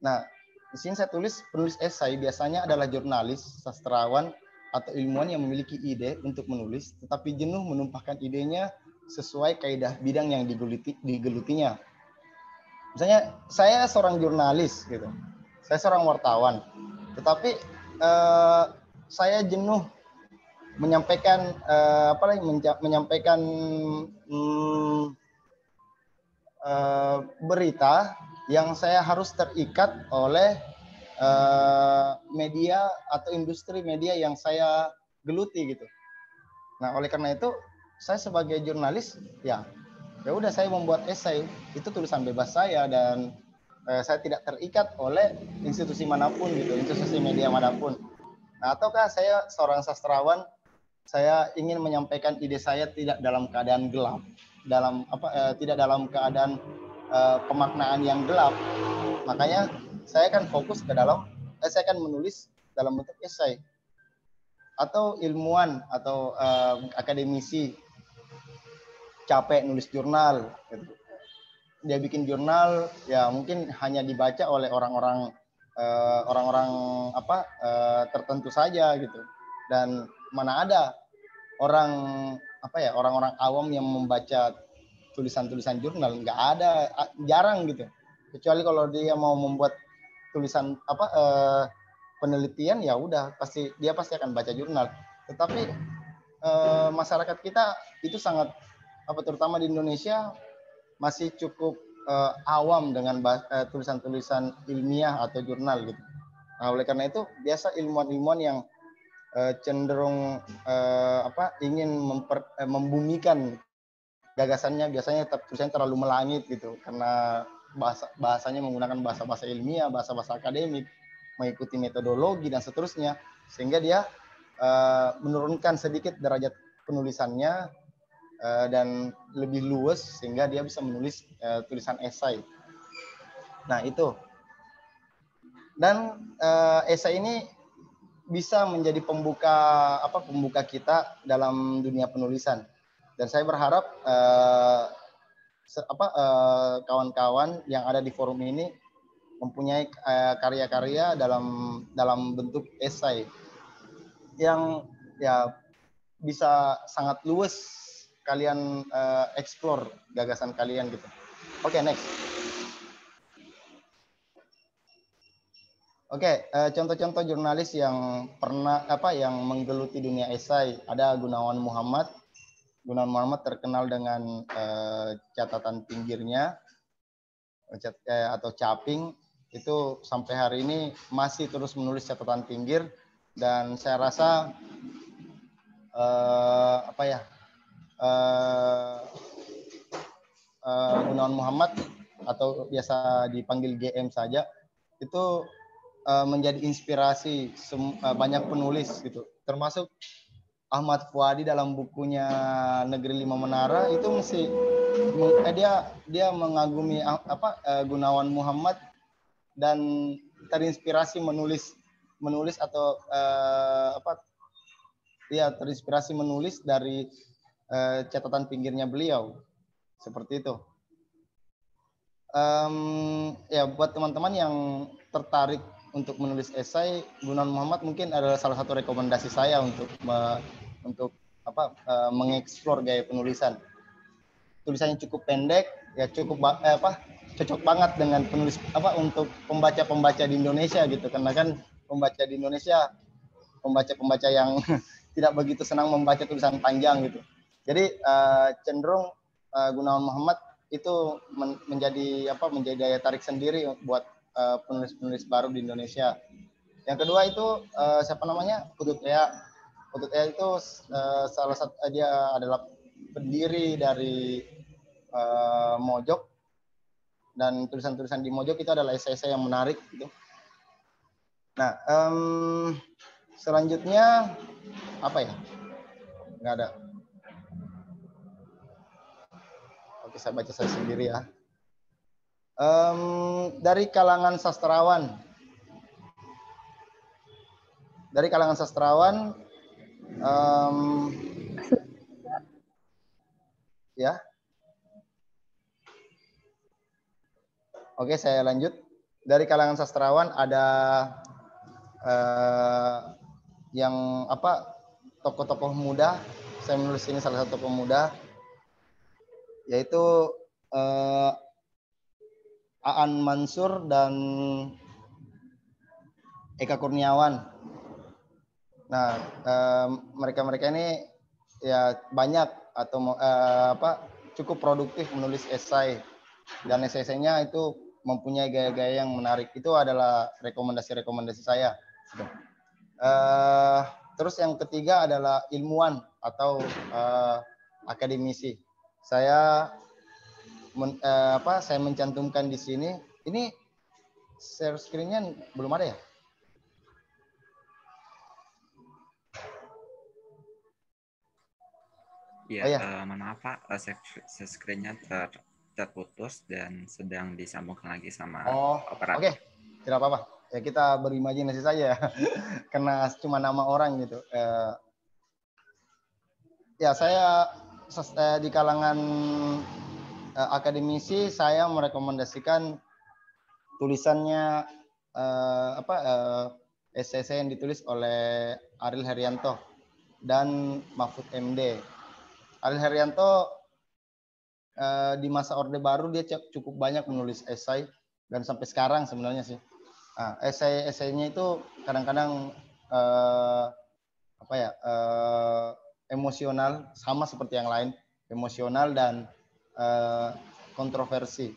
Speaker 5: Nah, di sini saya tulis penulis esai biasanya adalah jurnalis, sastrawan, atau ilmuwan yang memiliki ide untuk menulis, tetapi jenuh menumpahkan idenya sesuai kaidah bidang yang digelutinya. Misalnya saya seorang jurnalis gitu, saya seorang wartawan, tetapi saya jenuh menyampaikan menyampaikan berita yang saya harus terikat oleh media atau industri media yang saya geluti gitu. Nah, oleh karena itu saya sebagai jurnalis ya udah saya membuat esai, itu tulisan bebas saya dan saya tidak terikat oleh institusi manapun gitu, institusi media manapun. Nah, ataukah saya seorang sastrawan, saya ingin menyampaikan ide saya tidak dalam keadaan gelap, tidak dalam keadaan pemaknaan yang gelap. Makanya saya akan fokus ke dalam, saya akan menulis dalam bentuk esai. Atau ilmuwan atau akademisi capek nulis jurnal, gitu. Dia bikin jurnal ya mungkin hanya dibaca oleh orang-orang tertentu saja gitu, dan mana ada orang-orang awam yang membaca tulisan-tulisan jurnal, nggak ada, jarang gitu, kecuali kalau dia mau membuat tulisan penelitian ya udah dia pasti akan baca jurnal. Tetapi masyarakat kita itu sangat terutama di Indonesia masih cukup awam dengan tulisan-tulisan ilmiah atau jurnal gitu. Nah, oleh karena itu biasa ilmuwan-ilmuwan yang cenderung ingin membumikan gagasannya biasanya tulisannya terlalu melangit gitu, karena bahasanya menggunakan bahasa-bahasa ilmiah, bahasa-bahasa akademik, mengikuti metodologi dan seterusnya, sehingga dia menurunkan sedikit derajat penulisannya dan lebih luwes sehingga dia bisa menulis tulisan esai. Nah, itu. Dan esai ini bisa menjadi pembuka kita dalam dunia penulisan. Dan saya berharap kawan-kawan yang ada di forum ini mempunyai karya-karya dalam bentuk esai yang ya bisa sangat luwes kalian explore gagasan kalian gitu. Oke, next. Oke, contoh-contoh jurnalis yang yang menggeluti dunia esai, ada Gunawan Muhammad. Gunawan Muhammad terkenal dengan catatan pinggirnya atau caping, itu sampai hari ini masih terus menulis catatan pinggir, dan saya rasa Gunawan Muhammad atau biasa dipanggil GM saja itu menjadi inspirasi banyak penulis gitu, termasuk Ahmad Fuadi dalam bukunya Negeri Lima Menara itu dia mengagumi Gunawan Muhammad dan terinspirasi menulis atau terinspirasi menulis dari catatan pinggirnya beliau, seperti itu. Ya, buat teman-teman yang tertarik untuk menulis esai, Gunawan Muhammad mungkin adalah salah satu rekomendasi saya untuk mengeksplor gaya penulisan. Tulisannya cukup pendek, ya cocok banget dengan penulis untuk pembaca-pembaca di Indonesia gitu, karena kan pembaca di Indonesia pembaca yang tidak begitu senang membaca tulisan panjang gitu. Jadi cenderung Gunawan Muhammad itu menjadi daya tarik sendiri buat penulis-penulis baru di Indonesia. Yang kedua itu Putut Ea. Putut Ea itu salah satu, dia adalah pendiri dari Mojok, dan tulisan-tulisan di Mojok itu adalah esai-esai yang menarik gitu. Nah, selanjutnya apa ya? Nggak ada. Oke, saya baca saya sendiri ya. Dari kalangan sastrawan. Ya. Oke, saya lanjut. Dari kalangan sastrawan ada yang tokoh-tokoh muda. Saya menulis ini salah satu tokoh muda, yaitu Aan Mansur dan Eka Kurniawan. Nah, mereka-mereka ini ya banyak atau cukup produktif menulis esai, dan esai-esainya itu mempunyai gaya-gaya yang menarik. Itu adalah rekomendasi-rekomendasi saya. Terus yang ketiga adalah ilmuwan atau akademisi. Saya saya mencantumkan di sini. Ini share screen-nya belum ada ya?
Speaker 1: Ya,
Speaker 5: Oh, ya.
Speaker 1: maaf Pak, screen-nya terputus dan sedang disambungkan lagi sama operator.
Speaker 5: Oke. Tidak apa-apa. Ya kita berimajinasi saja. Karena cuma nama orang gitu. Ya, saya di kalangan akademisi, saya merekomendasikan tulisannya esai yang ditulis oleh Ariel Herianto dan Mahfud MD. Ariel Herianto di masa Orde Baru dia cukup banyak menulis esai, dan sampai sekarang sebenarnya sih. Nah, esai-esainya itu kadang-kadang emosional, sama seperti yang lain, emosional dan kontroversi,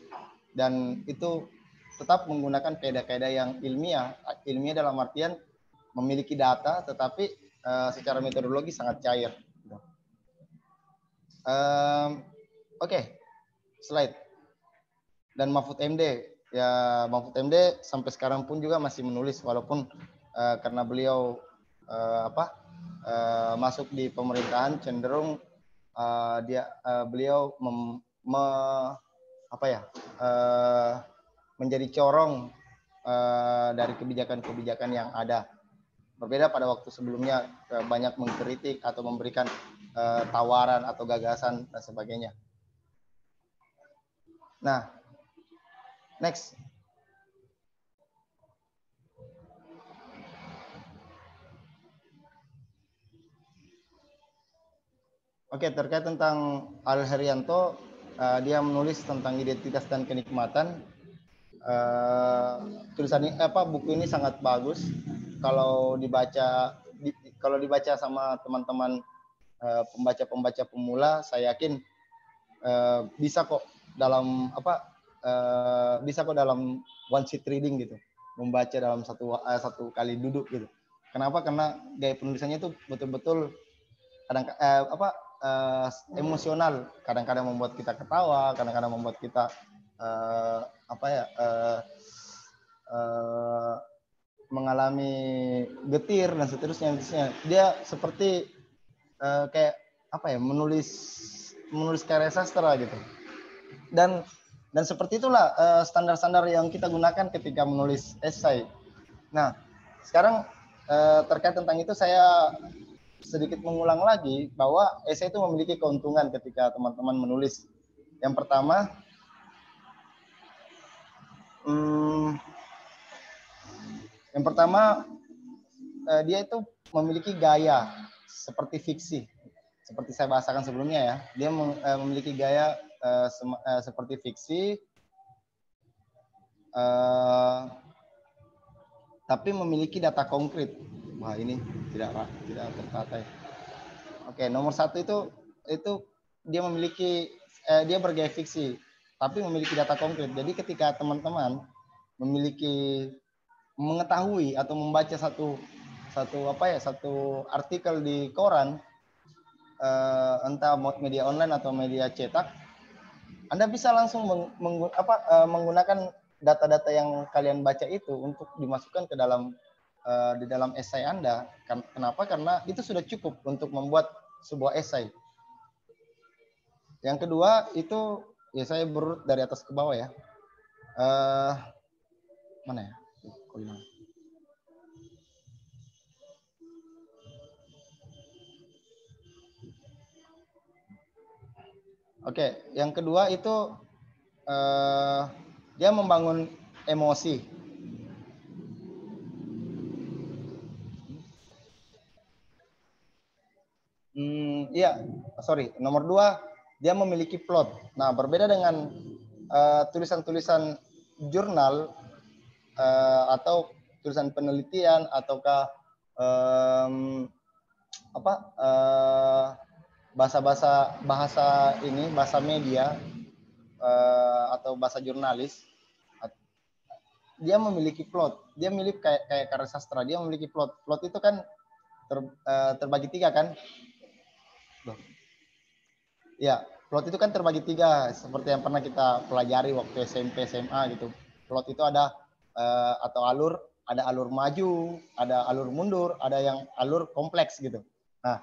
Speaker 5: dan itu tetap menggunakan kaidah-kaidah yang ilmiah dalam artian memiliki data, tetapi secara metodologi sangat cair. Oke, slide. Dan Mahfud MD, ya Mahfud MD sampai sekarang pun juga masih menulis, walaupun karena beliau masuk di pemerintahan, cenderung beliau menjadi corong dari kebijakan-kebijakan yang ada. Berbeda pada waktu sebelumnya, banyak mengkritik atau memberikan tawaran atau gagasan dan sebagainya. Nah, next. Oke, terkait tentang Ariel Herianto, dia menulis tentang identitas dan kenikmatan. Buku ini sangat bagus. Kalau dibaca sama teman-teman pembaca-pembaca pemula, saya yakin bisa kok dalam one sheet reading gitu, membaca dalam satu kali duduk gitu. Kenapa? Karena gaya penulisannya itu betul-betul emosional. Kadang-kadang membuat kita ketawa, kadang-kadang membuat kita mengalami getir dan seterusnya. Dia seperti menulis karya sastra gitu. Dan seperti itulah standar-standar yang kita gunakan ketika menulis esai. Nah, sekarang terkait tentang itu saya sedikit mengulang lagi bahwa esai itu memiliki keuntungan ketika teman-teman menulis. Yang pertama, dia itu memiliki gaya seperti fiksi. Seperti saya bahasakan sebelumnya ya, dia memiliki gaya seperti fiksi, tapi memiliki data konkret. Wah, ini tidak tertata ya. Oke, nomor satu itu dia memiliki dia bergaya fiksi, tapi memiliki data konkret. Jadi ketika teman-teman mengetahui atau membaca satu artikel di koran, entah media online atau media cetak, Anda bisa langsung menggunakan data-data yang kalian baca itu untuk dimasukkan ke dalam di dalam esai Anda. Kenapa? Karena itu sudah cukup untuk membuat sebuah esai. Yang kedua itu, ya saya berurut dari atas ke bawah ya. Mana ya? Oke, yang kedua itu dia membangun emosi. Iya, sorry. Nomor 2, dia memiliki plot. Nah, berbeda dengan tulisan-tulisan jurnal atau tulisan penelitian ataukah bahasa media atau bahasa jurnalis, dia memiliki plot. Dia mirip kayak karya sastra, dia memiliki plot. Plot itu kan terbagi 3 kan? Ya, plot itu kan terbagi 3 seperti yang pernah kita pelajari waktu SMP, SMA gitu. Plot itu ada atau alur, ada alur maju, ada alur mundur, ada yang alur kompleks gitu. Nah,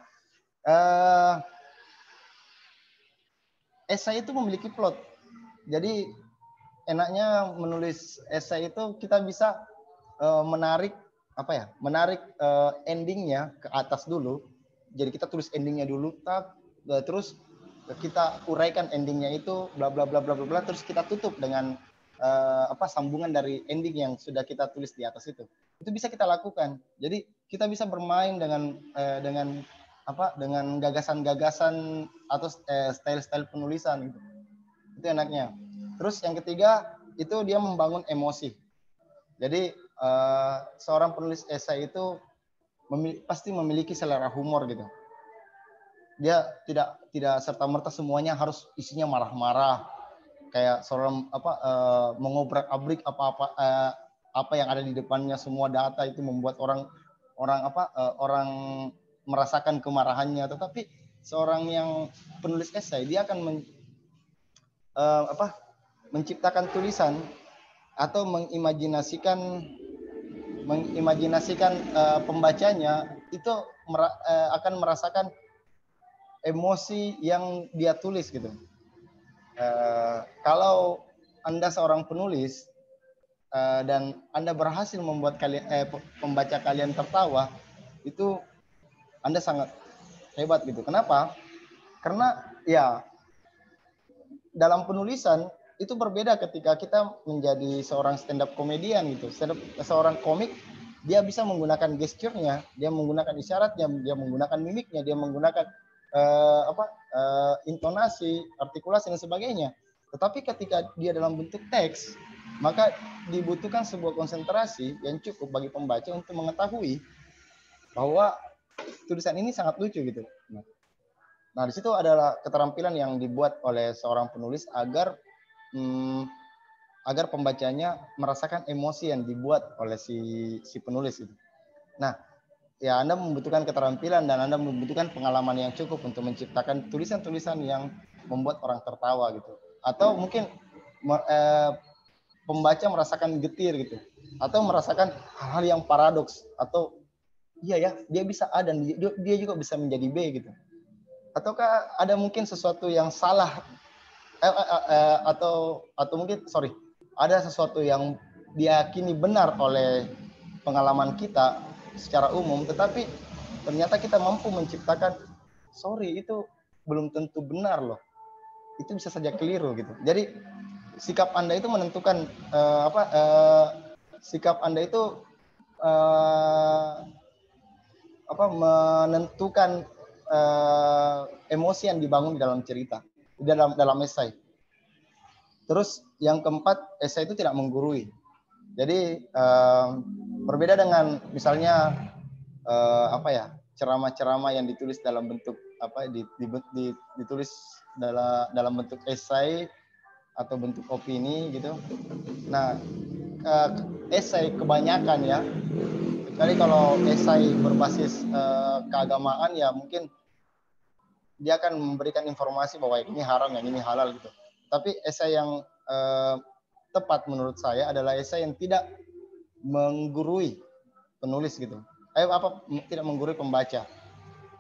Speaker 5: esai itu memiliki plot. Jadi enaknya menulis esai itu kita bisa menarik endingnya ke atas dulu. Jadi kita tulis endingnya dulu, terus kita uraikan endingnya itu bla bla bla bla bla, terus kita tutup dengan sambungan dari ending yang sudah kita tulis di atas itu. Itu bisa kita lakukan. Jadi kita bisa bermain dengan gagasan-gagasan atau style-style penulisan gitu. Itu enaknya. Terus yang ketiga itu dia membangun emosi. Jadi seorang penulis esai itu pasti memiliki selera humor gitu. Dia tidak serta-merta semuanya harus isinya marah-marah, kayak seorang mengobrak-abrik apa yang ada di depannya, semua data itu membuat orang merasakan kemarahannya. Tetapi seorang yang penulis esai, dia akan menciptakan tulisan atau mengimajinasikan pembacanya itu akan merasakan emosi yang dia tulis gitu. Kalau Anda seorang penulis dan Anda berhasil membuat pembaca kalian tertawa, itu Anda sangat hebat gitu. Kenapa? Karena ya dalam penulisan itu berbeda ketika kita menjadi seorang stand up komedian gitu. Seorang komik, dia bisa menggunakan gesturnya, dia menggunakan isyaratnya, dia menggunakan mimiknya, dia menggunakan intonasi, artikulasi dan sebagainya. Tetapi ketika dia dalam bentuk teks, maka dibutuhkan sebuah konsentrasi yang cukup bagi pembaca untuk mengetahui bahwa tulisan ini sangat lucu gitu. Nah, di situ adalah keterampilan yang dibuat oleh seorang penulis agar pembacanya merasakan emosi yang dibuat oleh si penulis itu. Nah, ya Anda membutuhkan keterampilan dan Anda membutuhkan pengalaman yang cukup untuk menciptakan tulisan-tulisan yang membuat orang tertawa gitu. Atau mungkin pembaca merasakan getir gitu. Atau merasakan hal-hal yang paradoks. Atau iya ya, dia bisa A dan dia juga bisa menjadi B gitu. Ataukah ada mungkin sesuatu yang salah atau mungkin ada sesuatu yang diyakini benar oleh pengalaman kita secara umum, tetapi ternyata kita mampu menciptakan itu belum tentu benar loh, itu bisa saja keliru gitu. Jadi sikap Anda itu menentukan menentukan emosi yang dibangun di dalam cerita, dalam esai. Terus yang keempat, esai itu tidak menggurui. Jadi berbeda dengan misalnya ceramah-ceramah yang ditulis dalam bentuk ditulis dalam bentuk esai atau bentuk opini gitu. Nah, esai kebanyakan ya, kecuali kalau esai berbasis keagamaan ya mungkin dia akan memberikan informasi bahwa ini haram, yang ini halal gitu. Tapi esai yang tepat menurut saya adalah esai yang tidak menggurui penulis gitu. Tidak menggurui pembaca.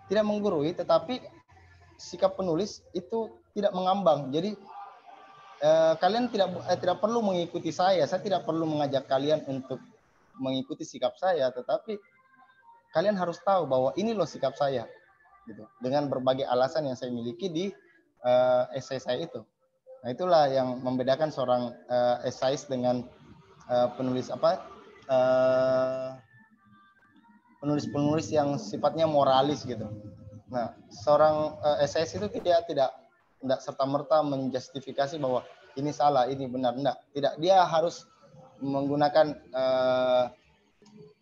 Speaker 5: Tidak menggurui, tetapi sikap penulis itu tidak mengambang. Jadi kalian tidak perlu mengikuti saya tidak perlu mengajak kalian untuk mengikuti sikap saya, tetapi kalian harus tahu bahwa ini loh sikap saya gitu. Dengan berbagai alasan yang saya miliki di esai saya itu. Nah, itulah yang membedakan seorang esais dengan penulis penulis-penulis yang sifatnya moralis gitu. Nah, seorang esais itu tidak serta-merta menjustifikasi bahwa ini salah, ini benar, enggak. Tidak, dia harus menggunakan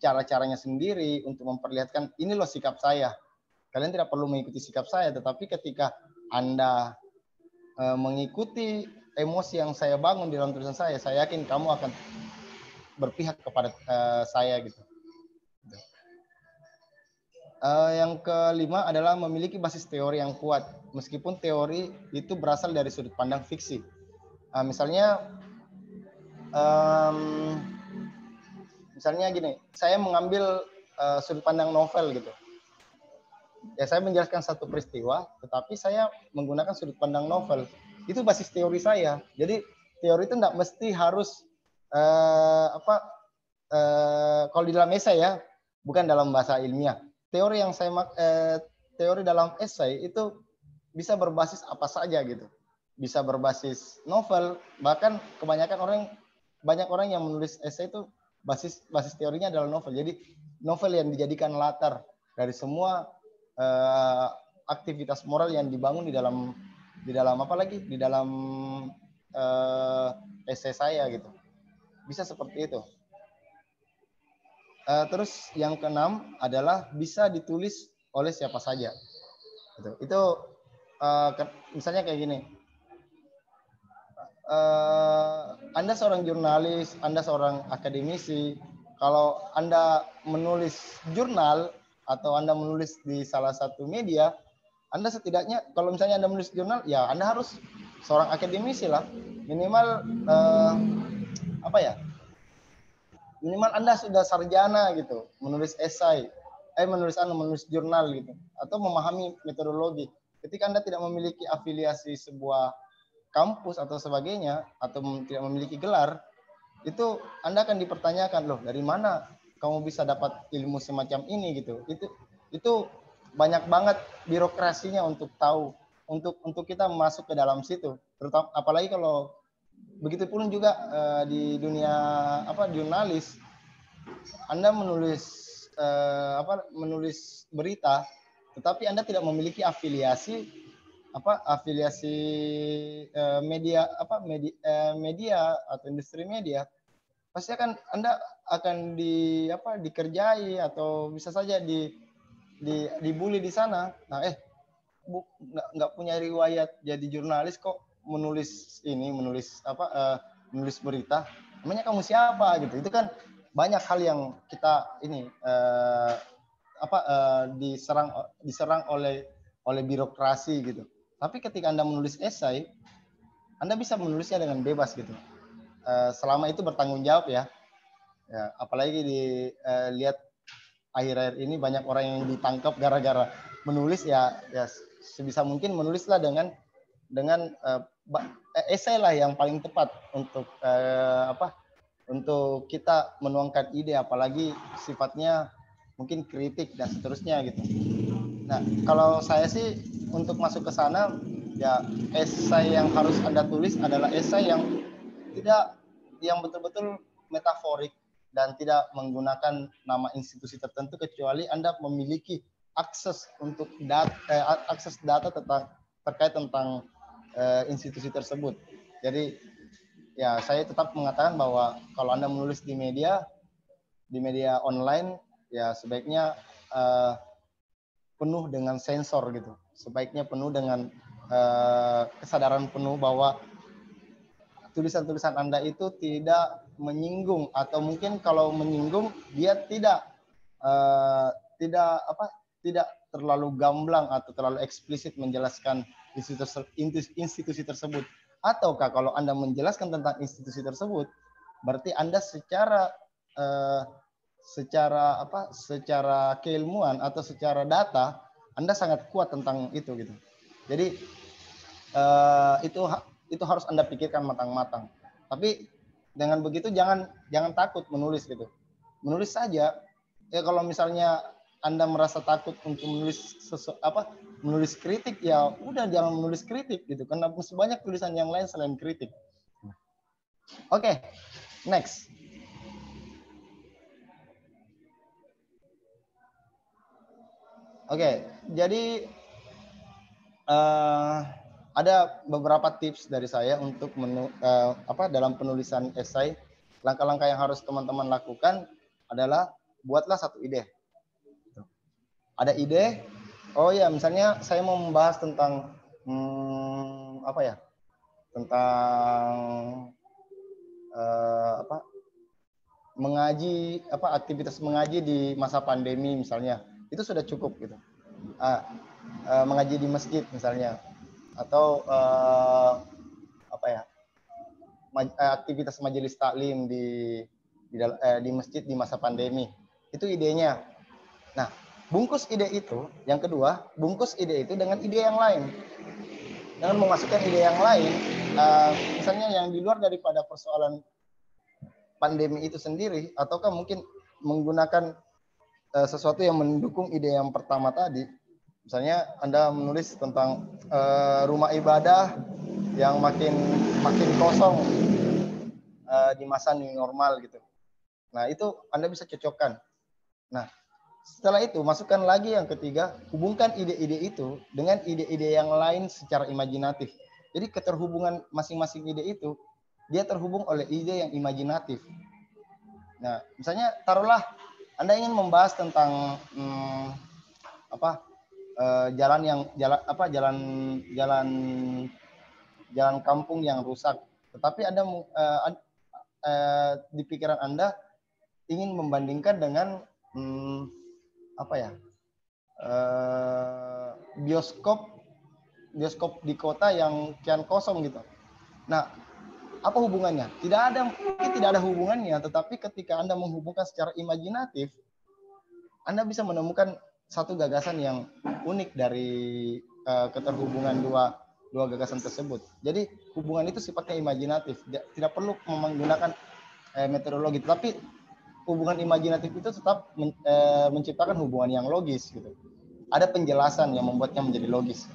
Speaker 5: cara-caranya sendiri untuk memperlihatkan ini loh sikap saya. Kalian tidak perlu mengikuti sikap saya, tetapi ketika Anda mengikuti emosi yang saya bangun di dalam tulisan saya yakin kamu akan berpihak kepada saya gitu. Yang kelima adalah memiliki basis teori yang kuat, meskipun teori itu berasal dari sudut pandang fiksi. Misalnya gini, saya mengambil sudut pandang novel gitu. Ya, saya menjelaskan satu peristiwa, tetapi saya menggunakan sudut pandang novel. Itu basis teori saya. Jadi teori itu tidak mesti harus kalau di dalam esai ya, bukan dalam bahasa ilmiah. Teori yang teori dalam esai itu bisa berbasis apa saja gitu. Bisa berbasis novel, bahkan banyak orang yang menulis esai itu basis teorinya adalah novel. Jadi novel yang dijadikan latar dari semua aktivitas moral yang dibangun di dalam esai saya gitu. Bisa seperti itu. Terus yang keenam adalah bisa ditulis oleh siapa saja. Itu misalnya kayak gini. Anda seorang jurnalis, Anda seorang akademisi. Kalau Anda menulis jurnal atau Anda menulis di salah satu media, Anda setidaknya kalau misalnya Anda menulis jurnal, ya Anda harus seorang akademisi lah. Minimal minimal Anda sudah sarjana gitu, menulis esai, menulis jurnal gitu, atau memahami metodologi. Ketika Anda tidak memiliki afiliasi sebuah kampus atau sebagainya, atau tidak memiliki gelar, itu Anda akan dipertanyakan, loh dari mana kamu bisa dapat ilmu semacam ini gitu. Itu banyak banget birokrasinya untuk tahu, untuk kita masuk ke dalam situ. Terutama apalagi kalau begitupun juga di dunia jurnalis, Anda menulis berita, tetapi Anda tidak memiliki afiliasi media atau industri media, pasti Anda akan dikerjai atau bisa saja dibully di sana. Nah, nggak punya riwayat jadi jurnalis kok menulis berita. Namanya kamu siapa gitu. Itu kan banyak hal yang kita diserang oleh birokrasi gitu. Tapi ketika Anda menulis esai, Anda bisa menulisnya dengan bebas gitu. Selama itu bertanggung jawab ya. Apalagi lihat akhir-akhir ini banyak orang yang ditangkap gara-gara menulis ya sebisa mungkin menulislah dengan esai lah yang paling tepat untuk kita menuangkan ide, apalagi sifatnya mungkin kritik dan seterusnya gitu. Nah, kalau saya sih untuk masuk ke sana, ya esai yang harus Anda tulis adalah esai yang betul-betul metaforik dan tidak menggunakan nama institusi tertentu, kecuali Anda memiliki akses untuk akses data terkait tentang institusi tersebut. Jadi ya saya tetap mengatakan bahwa kalau Anda menulis di media online, ya sebaiknya penuh dengan sensor gitu. Sebaiknya penuh dengan kesadaran penuh bahwa tulisan-tulisan Anda itu tidak menyinggung, atau mungkin kalau menyinggung dia tidak terlalu gamblang atau terlalu eksplisit menjelaskan institusi tersebut. Ataukah kalau Anda menjelaskan tentang institusi tersebut, berarti Anda secara keilmuan atau secara data Anda sangat kuat tentang itu gitu. Jadi itu harus Anda pikirkan matang-matang. Tapi dengan begitu jangan takut menulis gitu. Menulis saja. Ya kalau misalnya Anda merasa takut untuk menulis menulis kritik, ya udah jangan menulis kritik gitu. Karena masih banyak tulisan yang lain selain kritik. Oke, next. Oke, jadi ada beberapa tips dari saya untuk dalam penulisan esai. Langkah-langkah yang harus teman-teman lakukan adalah buatlah satu ide. Ada ide, oh ya misalnya saya mau membahas tentang tentang mengaji, aktivitas mengaji di masa pandemi misalnya, itu sudah cukup gitu. Mengaji di masjid misalnya, atau aktivitas majelis taklim di masjid di masa pandemi, itu idenya. Nah, bungkus ide itu, yang kedua, bungkus ide itu dengan ide yang lain, dengan memasukkan ide yang lain, misalnya yang di luar daripada persoalan pandemi itu sendiri, ataukah mungkin menggunakan sesuatu yang mendukung ide yang pertama tadi. Misalnya Anda menulis tentang rumah ibadah yang makin kosong di masa new normal gitu. Nah, itu Anda bisa cocokkan. Nah, setelah itu masukkan lagi yang ketiga, hubungkan ide-ide itu dengan ide-ide yang lain secara imajinatif. Jadi keterhubungan masing-masing ide itu dia terhubung oleh ide yang imajinatif. Nah, misalnya taruhlah Anda ingin membahas tentang jalan kampung yang rusak, tetapi Anda di pikiran Anda ingin membandingkan dengan bioskop di kota yang kian kosong gitu. Nah, apa hubungannya? Tidak ada hubungannya, tetapi ketika Anda menghubungkan secara imajinatif, Anda bisa menemukan satu gagasan yang unik dari keterhubungan dua gagasan tersebut. Jadi hubungan itu sifatnya imajinatif, tidak perlu menggunakan metodologi, tapi hubungan imajinatif itu tetap menciptakan hubungan yang logis gitu. Ada penjelasan yang membuatnya menjadi logis.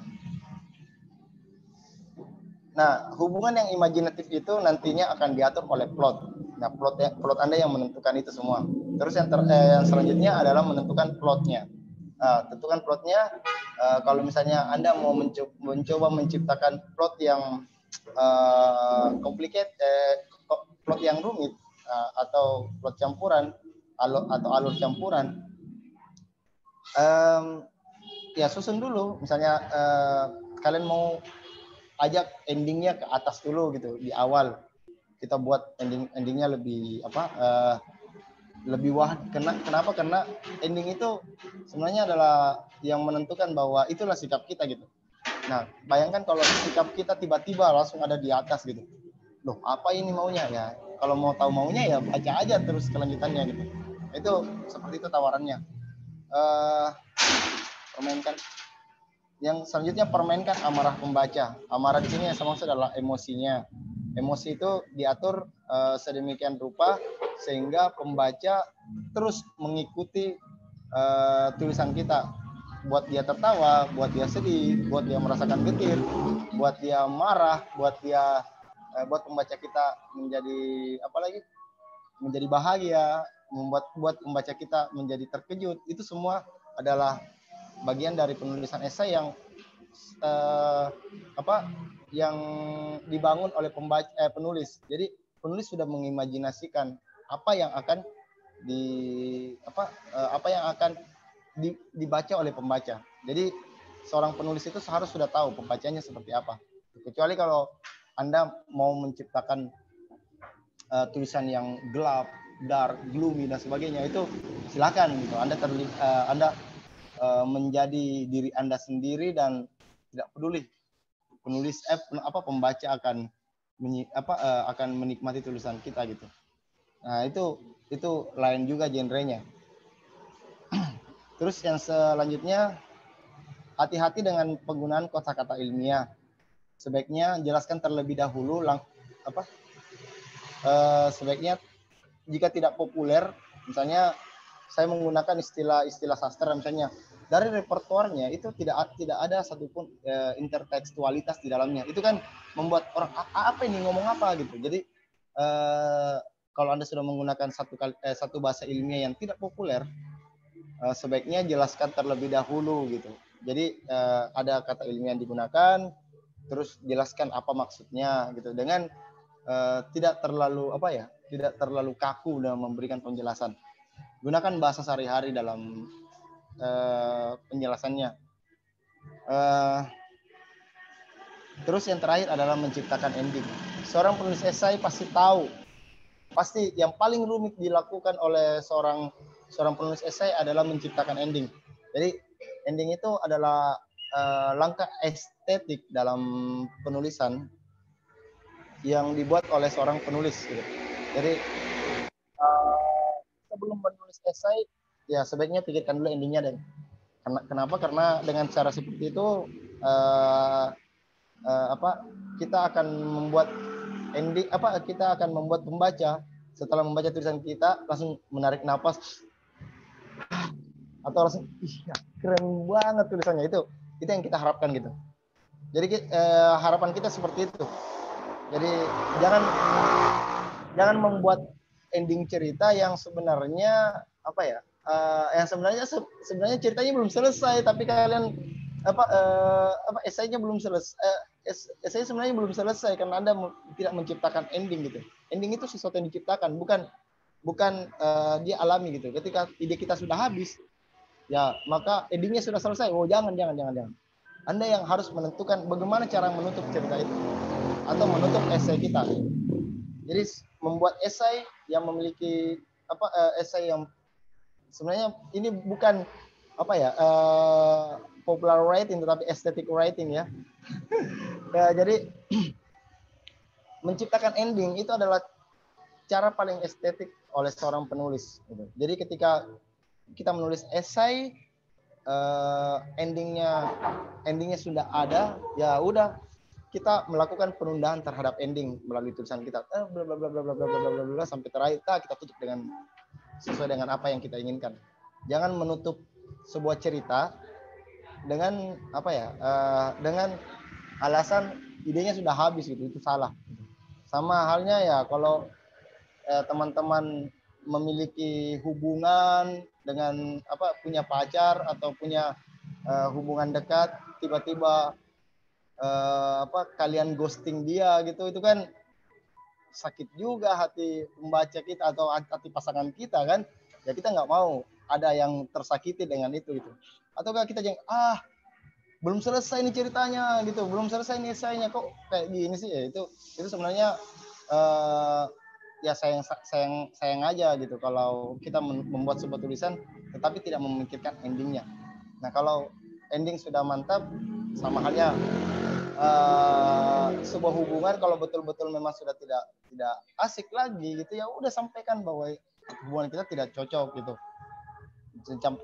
Speaker 5: Nah, hubungan yang imajinatif itu nantinya akan diatur oleh plot. Nah, plot Anda yang menentukan itu semua. Terus yang selanjutnya adalah menentukan plotnya. Tentukan plotnya. Kalau misalnya Anda mau mencoba menciptakan plot yang plot yang rumit, atau plot campuran, atau alur campuran, ya susun dulu. Misalnya kalian mau ajak endingnya ke atas dulu gitu di awal. Kita buat endingnya lebih lebih wah. Kenapa? Karena ending itu sebenarnya adalah yang menentukan bahwa itulah sikap kita gitu. Nah, bayangkan kalau sikap kita tiba-tiba langsung ada di atas gitu. Loh, apa ini maunya ya? Kalau mau tahu maunya ya baca aja terus kelanjutannya gitu. Itu seperti itu tawarannya. Permainkan. Yang selanjutnya, permainkan amarah pembaca. Amarah di sini yang saya maksud adalah emosinya. Emosi itu diatur sedemikian rupa sehingga pembaca terus mengikuti tulisan kita. Buat dia tertawa, buat dia sedih, buat dia merasakan getir, buat dia marah, buat pembaca kita menjadi menjadi bahagia, buat pembaca kita menjadi terkejut. Itu semua adalah bagian dari penulisan esai yang yang dibangun oleh penulis. Jadi penulis sudah mengimajinasikan apa yang akan dibaca oleh pembaca. Jadi seorang penulis itu seharusnya sudah tahu pembacanya seperti apa. Kecuali kalau Anda mau menciptakan tulisan yang gelap, dark, gloomy dan sebagainya, itu silakan gitu. Anda menjadi diri Anda sendiri dan tidak peduli pembaca akan menikmati tulisan kita gitu. Nah, itu lain juga genrenya. Terus yang selanjutnya, hati-hati dengan penggunaan kosakata ilmiah. Sebaiknya jelaskan terlebih dahulu sebaiknya jika tidak populer, misalnya saya menggunakan istilah sastra misalnya, dari repertoarnya itu tidak ada satupun intertekstualitas di dalamnya. Itu kan membuat orang apa ini ngomong apa gitu. Jadi kalau Anda sudah menggunakan satu bahasa ilmiah yang tidak populer, sebaiknya jelaskan terlebih dahulu gitu. Jadi ada kata ilmiah yang digunakan, terus jelaskan apa maksudnya gitu, dengan tidak terlalu tidak terlalu kaku dalam memberikan penjelasan. Gunakan bahasa sehari-hari dalam penjelasannya. Terus yang terakhir adalah menciptakan ending. Seorang penulis esai pasti tahu, pasti yang paling rumit dilakukan oleh seorang penulis esai adalah menciptakan ending. Jadi ending itu adalah langkah estetik dalam penulisan yang dibuat oleh seorang penulis gitu. Jadi sebelum menulis esai ya sebaiknya pikirkan dulu endingnya deh. Kenapa? Karena dengan cara seperti itu kita akan membuat ending kita akan membuat pembaca setelah membaca tulisan kita langsung menarik napas atau langsung keren banget tulisannya. Itu yang kita harapkan gitu. Jadi harapan kita seperti itu. Jadi jangan membuat ending cerita yang sebenarnya yang sebenarnya ceritanya belum selesai, tapi kalian esainya belum selesai. Esai sebenarnya belum selesai karena Anda tidak menciptakan ending gitu. Ending itu sesuatu yang diciptakan, bukan dia alami gitu. Ketika ide kita sudah habis, ya maka endingnya sudah selesai. Oh jangan. Anda yang harus menentukan bagaimana cara menutup cerita itu atau menutup esai kita. Jadi membuat esai yang memiliki esai yang sebenarnya ini bukan popular writing tetapi aesthetic writing ya. Jadi menciptakan ending itu adalah cara paling estetik oleh seorang penulis. Jadi ketika kita menulis esai, endingnya sudah ada, ya udah kita melakukan penundaan terhadap ending melalui tulisan kita, bla bla bla bla bla bla bla bla sampai terakhir kita tutup dengan sesuai dengan apa yang kita inginkan. Jangan menutup sebuah cerita dengan dengan alasan idenya sudah habis gitu, itu salah. Sama halnya ya kalau teman-teman memiliki hubungan dengan punya pacar atau punya hubungan dekat, tiba-tiba kalian ghosting dia gitu, itu kan sakit juga hati pembaca kita atau hati pasangan kita kan. Ya kita nggak mau ada yang tersakiti dengan itu gitu. Ataukah kita jangan belum selesai nih ceritanya gitu, belum selesai nih esainya kok kayak gini sih ya. Itu sebenarnya ya sayang aja gitu kalau kita membuat sebuah tulisan tetapi tidak memikirkan endingnya. Nah kalau ending sudah mantap, sama halnya sebuah hubungan kalau betul-betul memang sudah tidak asik lagi gitu, ya udah sampaikan bahwa hubungan kita tidak cocok gitu.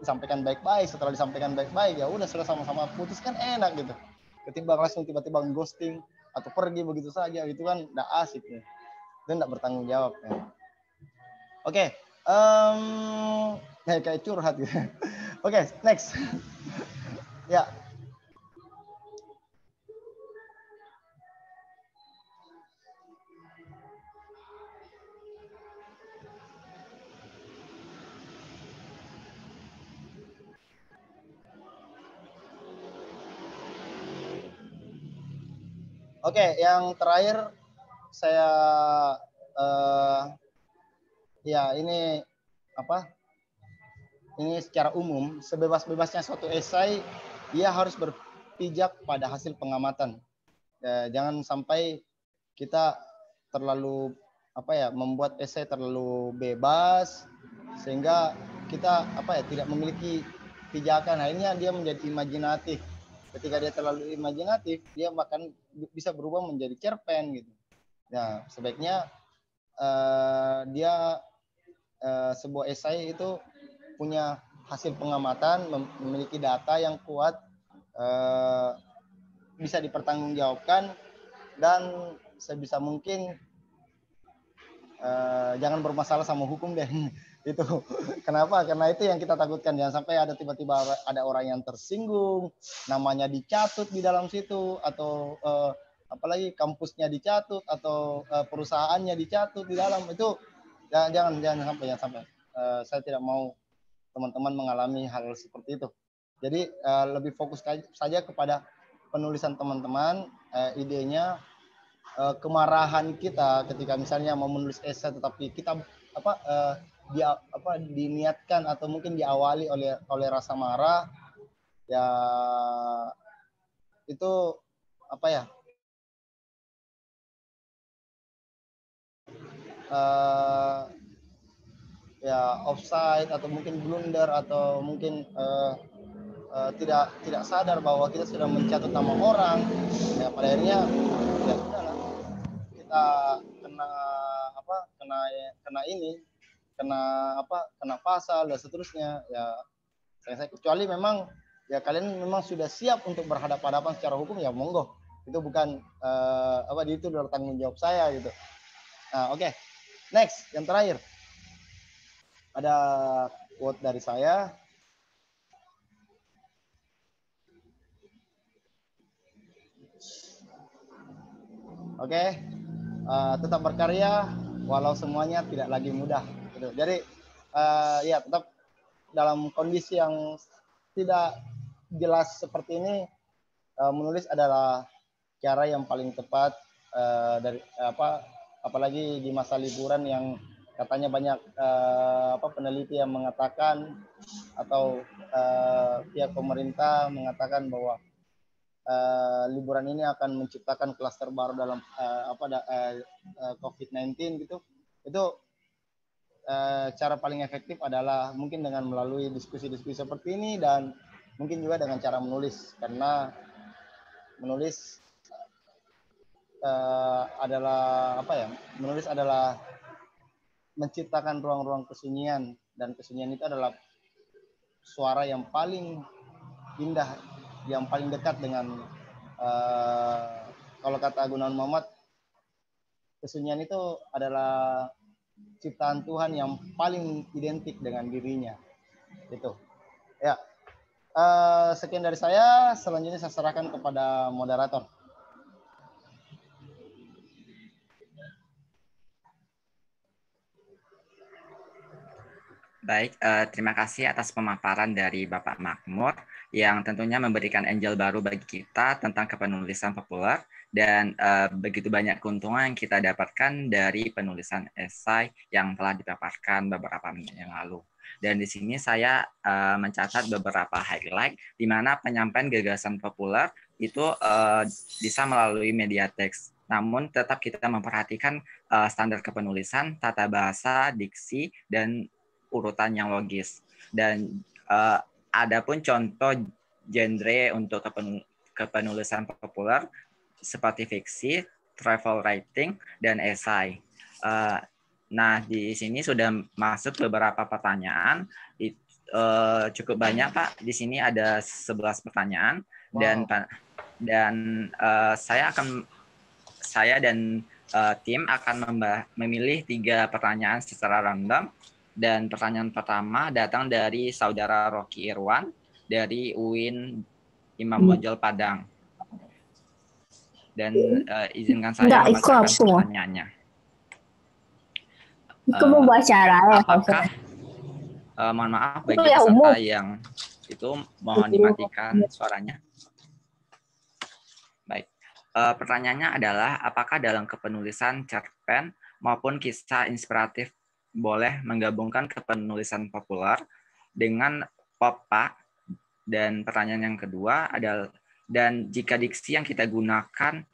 Speaker 5: Sampaikan baik-baik, setelah disampaikan baik-baik ya udah sudah sama-sama putuskan, enak gitu. Ketimbang langsung tiba-tiba ghosting atau pergi begitu saja gitu kan enggak asik ya. Itu enggak bertanggung jawab ya. Oke, kayak curhat gitu. Oke, next. Ya. Oke, yang terakhir saya ya ini ini secara umum, sebebas-bebasnya suatu esai dia harus berpijak pada hasil pengamatan. Jangan sampai kita terlalu membuat esai terlalu bebas sehingga kita tidak memiliki pijakan. Akhirnya dia menjadi imajinatif. Ketika dia terlalu imajinatif, dia bahkan bisa berubah menjadi cerpen gitu. Nah, sebaiknya dia sebuah esai itu punya hasil pengamatan, memiliki data yang kuat, bisa dipertanggungjawabkan, dan sebisa mungkin jangan bermasalah sama hukum deh. Itu kenapa? Karena itu yang kita takutkan, jangan sampai ada tiba-tiba ada orang yang tersinggung, namanya dicatut di dalam situ, atau apalagi kampusnya dicatut, atau perusahaannya dicatut di dalam itu. Jangan sampai. Saya tidak mau teman-teman mengalami hal seperti itu. Jadi lebih fokus saja kepada penulisan teman-teman, idenya, kemarahan kita ketika misalnya mau menulis esai tetapi kita diniatkan atau mungkin diawali oleh rasa marah, ya itu ya offside atau mungkin blunder atau mungkin tidak sadar bahwa kita sudah mencatut nama orang, ya pada akhirnya ya sudahlah, kita kena pasal dan seterusnya. Ya saya kecuali memang ya kalian memang sudah siap untuk berhadapan-hadapan secara hukum, ya monggo, itu bukan itu luar tanggung jawab saya gitu. Nah, oke. Next, yang terakhir ada quote dari saya. Oke. Tetap berkarya walau semuanya tidak lagi mudah gitu. Jadi ya tetap dalam kondisi yang tidak jelas seperti ini, menulis adalah cara yang paling tepat, apalagi di masa liburan yang katanya banyak peneliti yang mengatakan atau pihak pemerintah mengatakan bahwa liburan ini akan menciptakan klaster baru dalam COVID-19 gitu. Itu cara paling efektif adalah mungkin dengan melalui diskusi-diskusi seperti ini, dan mungkin juga dengan cara menulis, karena menulis menulis adalah menciptakan ruang-ruang kesunyian, dan kesunyian itu adalah suara yang paling indah, yang paling dekat dengan kalau kata Gunawan Muhammad, kesunyian itu adalah ciptaan Tuhan yang paling identik dengan dirinya. Itu. Ya. Sekian dari saya. Selanjutnya saya serahkan kepada moderator.
Speaker 1: Baik, terima kasih atas pemaparan dari Bapak Makmur yang tentunya memberikan angle baru bagi kita tentang kepenulisan populer, dan begitu banyak keuntungan yang kita dapatkan dari penulisan esai yang telah dipaparkan beberapa menit yang lalu. Dan di sini saya mencatat beberapa highlight di mana penyampaian gagasan populer itu bisa melalui media teks. Namun tetap kita memperhatikan standar kepenulisan, tata bahasa, diksi, dan urutan yang logis. Dan ada pun contoh genre untuk kepenulisan populer seperti fiksi, travel writing, dan esai. Nah, di sini sudah masuk beberapa pertanyaan. Cukup banyak, Pak. Di sini ada 11 pertanyaan. Wow. Dan saya dan tim akan memilih 3 pertanyaan secara random. Dan pertanyaan pertama datang dari saudara Rocky Irwan dari UIN Imam Bonjol Padang. Dan izinkan saya membacakan pertanyaannya.
Speaker 4: Itu mau baca
Speaker 1: apakah mohon maaf bagi peserta yang itu mohon dimatikan suaranya. Baik. Pertanyaannya adalah apakah dalam kepenulisan cerpen maupun kisah inspiratif boleh menggabungkan kepenulisan populer dengan pop, Pak? Dan pertanyaan yang kedua adalah, dan jika diksi yang kita gunakan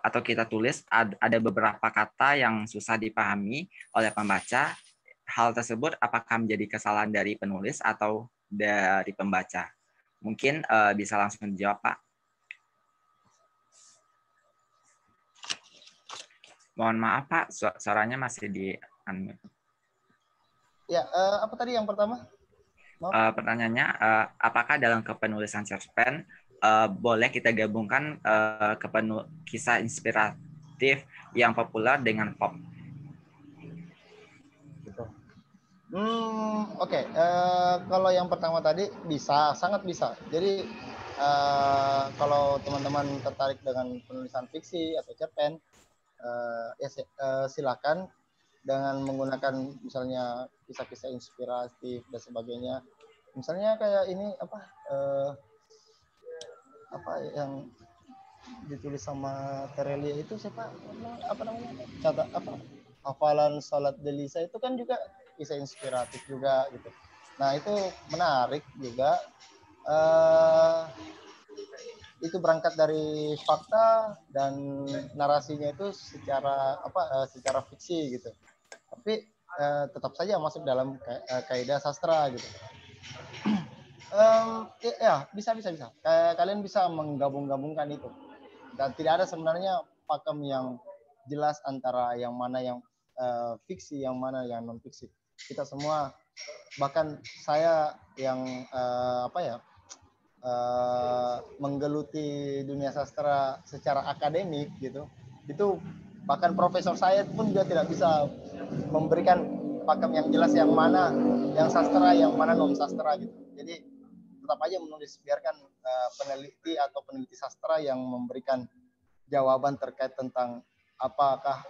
Speaker 1: atau kita tulis ada beberapa kata yang susah dipahami oleh pembaca, hal tersebut apakah menjadi kesalahan dari penulis atau dari pembaca? Mungkin bisa langsung dijawab, Pak. Mohon maaf, Pak, suaranya masih di unmute.
Speaker 5: Ya, apa tadi yang pertama?
Speaker 1: Pertanyaannya, apakah dalam kepenulisan cerpen boleh kita gabungkan kisah inspiratif yang populer dengan pop?
Speaker 5: Gitu. Oke. Kalau yang pertama tadi bisa, sangat bisa. Jadi kalau teman-teman tertarik dengan penulisan fiksi atau cerpen, silakan dengan menggunakan misalnya kisah-kisah inspiratif dan sebagainya. Misalnya kayak ini apa yang ditulis sama Terelia itu siapa? Apa namanya? Hafalan salat Delisa itu kan juga kisah inspiratif juga gitu. Nah itu menarik juga. Itu berangkat dari fakta dan narasinya itu secara fiksi gitu. Tapi tetap saja masuk dalam kaidah sastra gitu. Ya bisa. Kalian bisa menggabung-gabungkan itu. Dan tidak ada sebenarnya pakem yang jelas antara yang mana yang fiksi, yang mana yang non fiksi. Kita semua, bahkan saya yang menggeluti dunia sastra secara akademik gitu, itu bahkan profesor saya pun juga tidak bisa memberikan pakem yang jelas yang mana yang sastra, yang mana non sastra gitu. Jadi tetap aja menulis, biarkan peneliti atau peneliti sastra yang memberikan jawaban terkait tentang apakah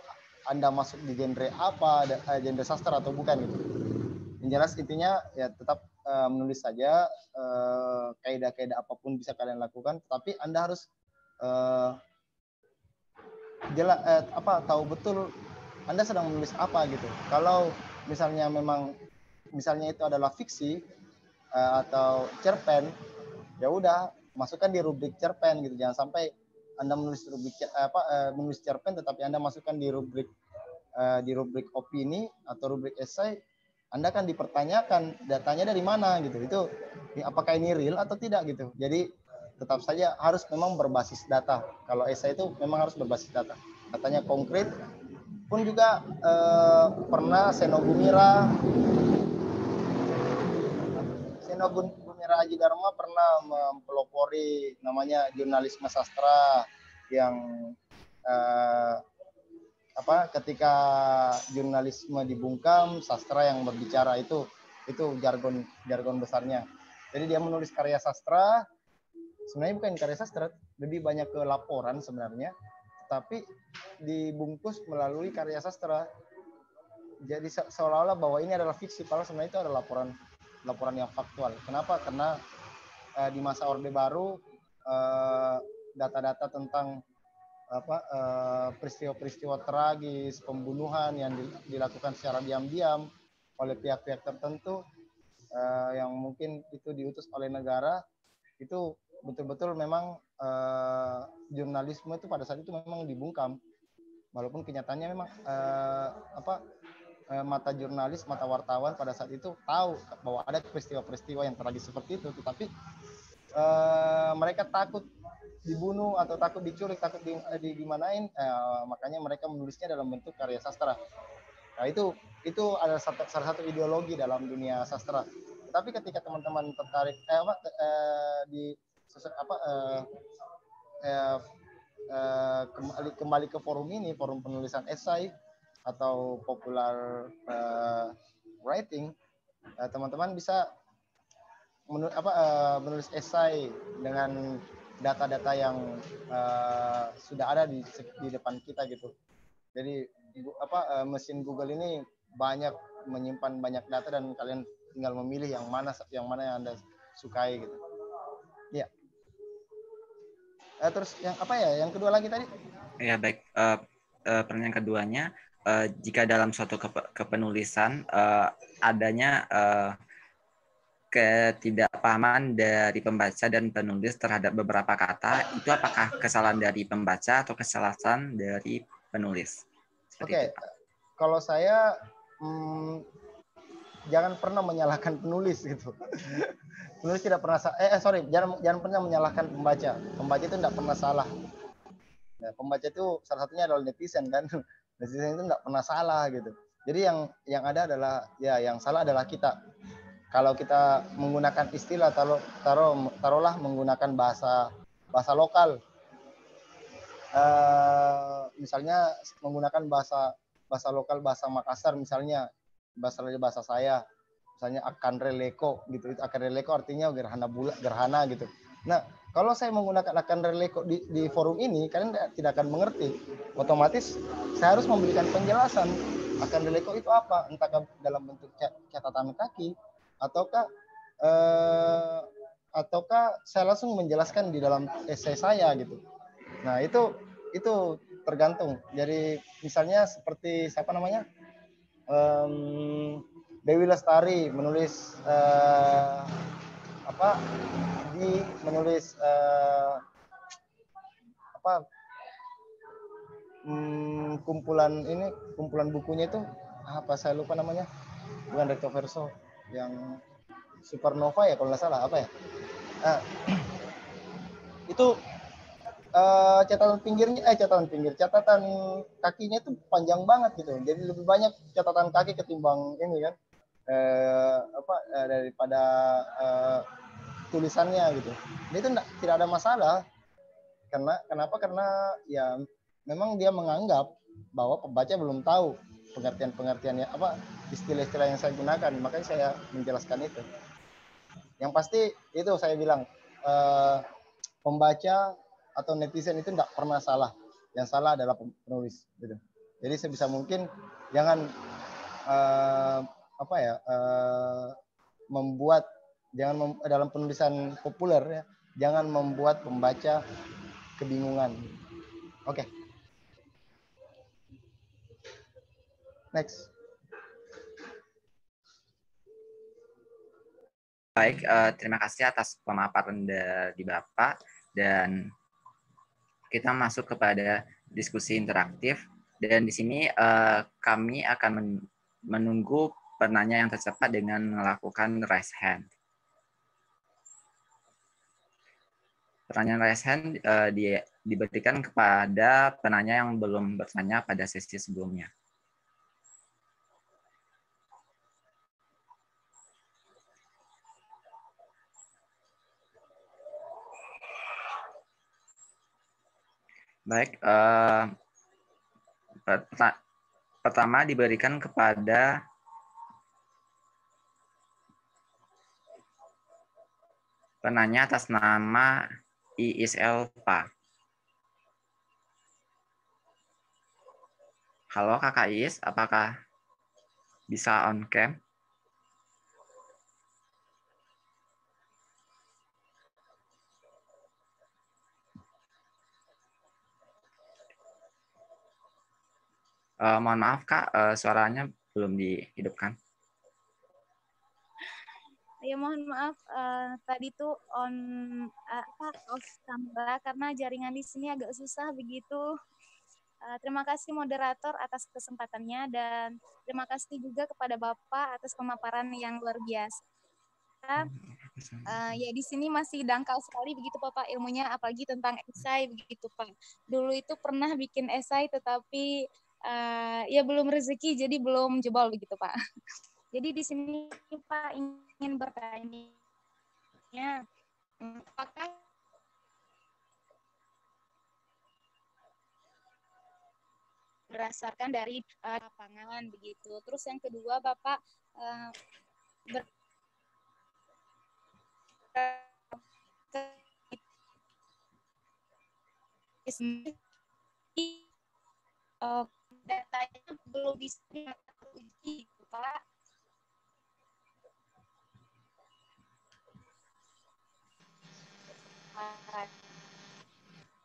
Speaker 5: Anda masuk di genre apa, genre sastra atau bukan gitu. Yang jelas intinya ya tetap menulis saja, kaidah-kaidah apapun bisa kalian lakukan, tapi Anda harus tahu betul Anda sedang menulis apa gitu. Kalau misalnya itu adalah fiksi atau cerpen, ya udah masukkan di rubrik cerpen gitu. Jangan sampai Anda menulis menulis cerpen tetapi Anda masukkan di rubrik opini atau rubrik esai. Anda kan dipertanyakan datanya dari mana gitu. Itu apakah ini real atau tidak gitu. Jadi tetap saja harus memang berbasis data. Kalau esai itu memang harus berbasis data. Datanya konkret. Pun juga pernah Seno Gumira Aji Dharma pernah mempelopori namanya jurnalisme sastra yang ketika jurnalisme dibungkam, sastra yang berbicara, itu jargon besarnya. Jadi dia menulis karya sastra, sebenarnya bukan karya sastra, lebih banyak ke laporan sebenarnya, tapi dibungkus melalui karya sastra. Jadi seolah-olah bahwa ini adalah fiksi, padahal sebenarnya itu adalah laporan yang faktual. Kenapa? Karena di masa Orde Baru data-data tentang peristiwa-peristiwa tragis, pembunuhan yang dilakukan secara diam-diam oleh pihak-pihak tertentu yang mungkin itu diutus oleh negara, itu betul-betul memang jurnalisme itu pada saat itu memang dibungkam, walaupun kenyataannya memang mata jurnalis, mata wartawan pada saat itu tahu bahwa ada peristiwa-peristiwa yang tragis seperti itu, tetapi mereka takut dibunuh atau takut diculik, takut dimanain, makanya mereka menulisnya dalam bentuk karya sastra. Nah itu adalah salah satu ideologi dalam dunia sastra. Tapi ketika teman-teman tertarik kembali ke forum ini, forum penulisan esai atau popular writing, teman-teman bisa menulis esai dengan data-data yang sudah ada di depan kita gitu. Jadi mesin Google ini banyak menyimpan banyak data dan kalian tinggal memilih yang mana yang Anda sukai gitu. Ya. Terus yang kedua lagi tadi?
Speaker 1: Ya baik. Pertanyaan keduanya, jika dalam suatu kepenulisan adanya ketidakpahaman dari pembaca dan penulis terhadap beberapa kata, itu apakah kesalahan dari pembaca atau kesalahan dari penulis?
Speaker 5: Oke, kalau saya jangan pernah menyalahkan penulis gitu. Penulis tidak pernah jangan pernah menyalahkan pembaca. Pembaca itu tidak pernah salah. Nah, pembaca itu salah satunya adalah netizen kan. Netizen itu tidak pernah salah gitu. Jadi yang ada adalah yang salah adalah kita. Kalau kita menggunakan istilah taruhlah menggunakan bahasa lokal, misalnya menggunakan bahasa lokal, bahasa Makassar misalnya, bahasa saya, misalnya akan releko gitu. Akan releko artinya gerhana bulan, gerhana gitu. Nah, kalau saya menggunakan akan releko di forum ini, kalian tidak akan mengerti. Otomatis saya harus memberikan penjelasan akan releko itu apa, entah dalam bentuk catatan kaki ataukah saya langsung menjelaskan di dalam esai saya gitu. Nah, itu tergantung. Jadi misalnya seperti siapa namanya? Dewi Lestari menulis kumpulan bukunya itu apa, saya lupa namanya, bukan Recto Verso, yang Supernova ya kalau nggak salah, apa ya, itu catatan kakinya itu panjang banget gitu, jadi lebih banyak catatan kaki ketimbang ini kan, daripada tulisannya gitu. Jadi itu tidak ada masalah. Karena ya memang dia menganggap bahwa pembaca belum tahu pengertiannya apa, istilah-istilah yang saya gunakan, makanya saya menjelaskan itu. Yang pasti itu saya bilang, pembaca atau netizen itu tidak pernah salah, yang salah adalah penulis gitu. Jadi sebisa mungkin jangan dalam penulisan populer ya, jangan membuat pembaca kebingungan. Oke. Next.
Speaker 1: Baik, terima kasih atas pemaparan dari Bapak, dan kita masuk kepada diskusi interaktif, dan di sini kami akan menunggu penanya yang tercepat dengan melakukan raise hand. Pertanyaan raise hand diberikan kepada penanya yang belum bertanya pada sesi sebelumnya. Baik, pertama diberikan kepada penanya atas nama Iis Elva. Halo Kakak Iis, apakah bisa on cam? Mohon maaf Kak, suaranya belum dihidupkan.
Speaker 2: Ya mohon maaf, tadi tuh off kamera karena jaringan di sini agak susah begitu. Terima kasih moderator atas kesempatannya, dan terima kasih juga kepada Bapak atas pemaparan yang luar biasa. Ya di sini masih dangkal sekali begitu Bapak ilmunya, apalagi tentang esai begitu Pak. Dulu itu pernah bikin esai tetapi ya belum rezeki, jadi belum jebol begitu Pak. Jadi di sini Pak ingin bertanya, apakah berdasarkan dari lapangan begitu. Terus yang kedua Bapak datanya belum bisa diuji Pak.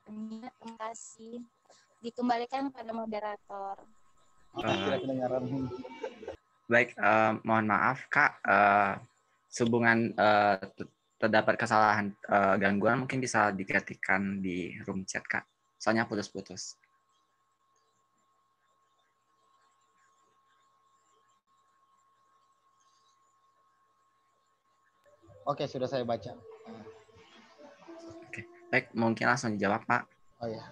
Speaker 2: Terima kasih. Dikembalikan kepada moderator.
Speaker 1: Baik, mohon maaf Kak, sehubungan terdapat kesalahan gangguan, mungkin bisa diketikkan di room chat Kak. Soalnya putus-putus.
Speaker 5: Oke, sudah saya baca.
Speaker 1: Oke, baik, mungkin langsung dijawab Pak.
Speaker 5: Oh ya,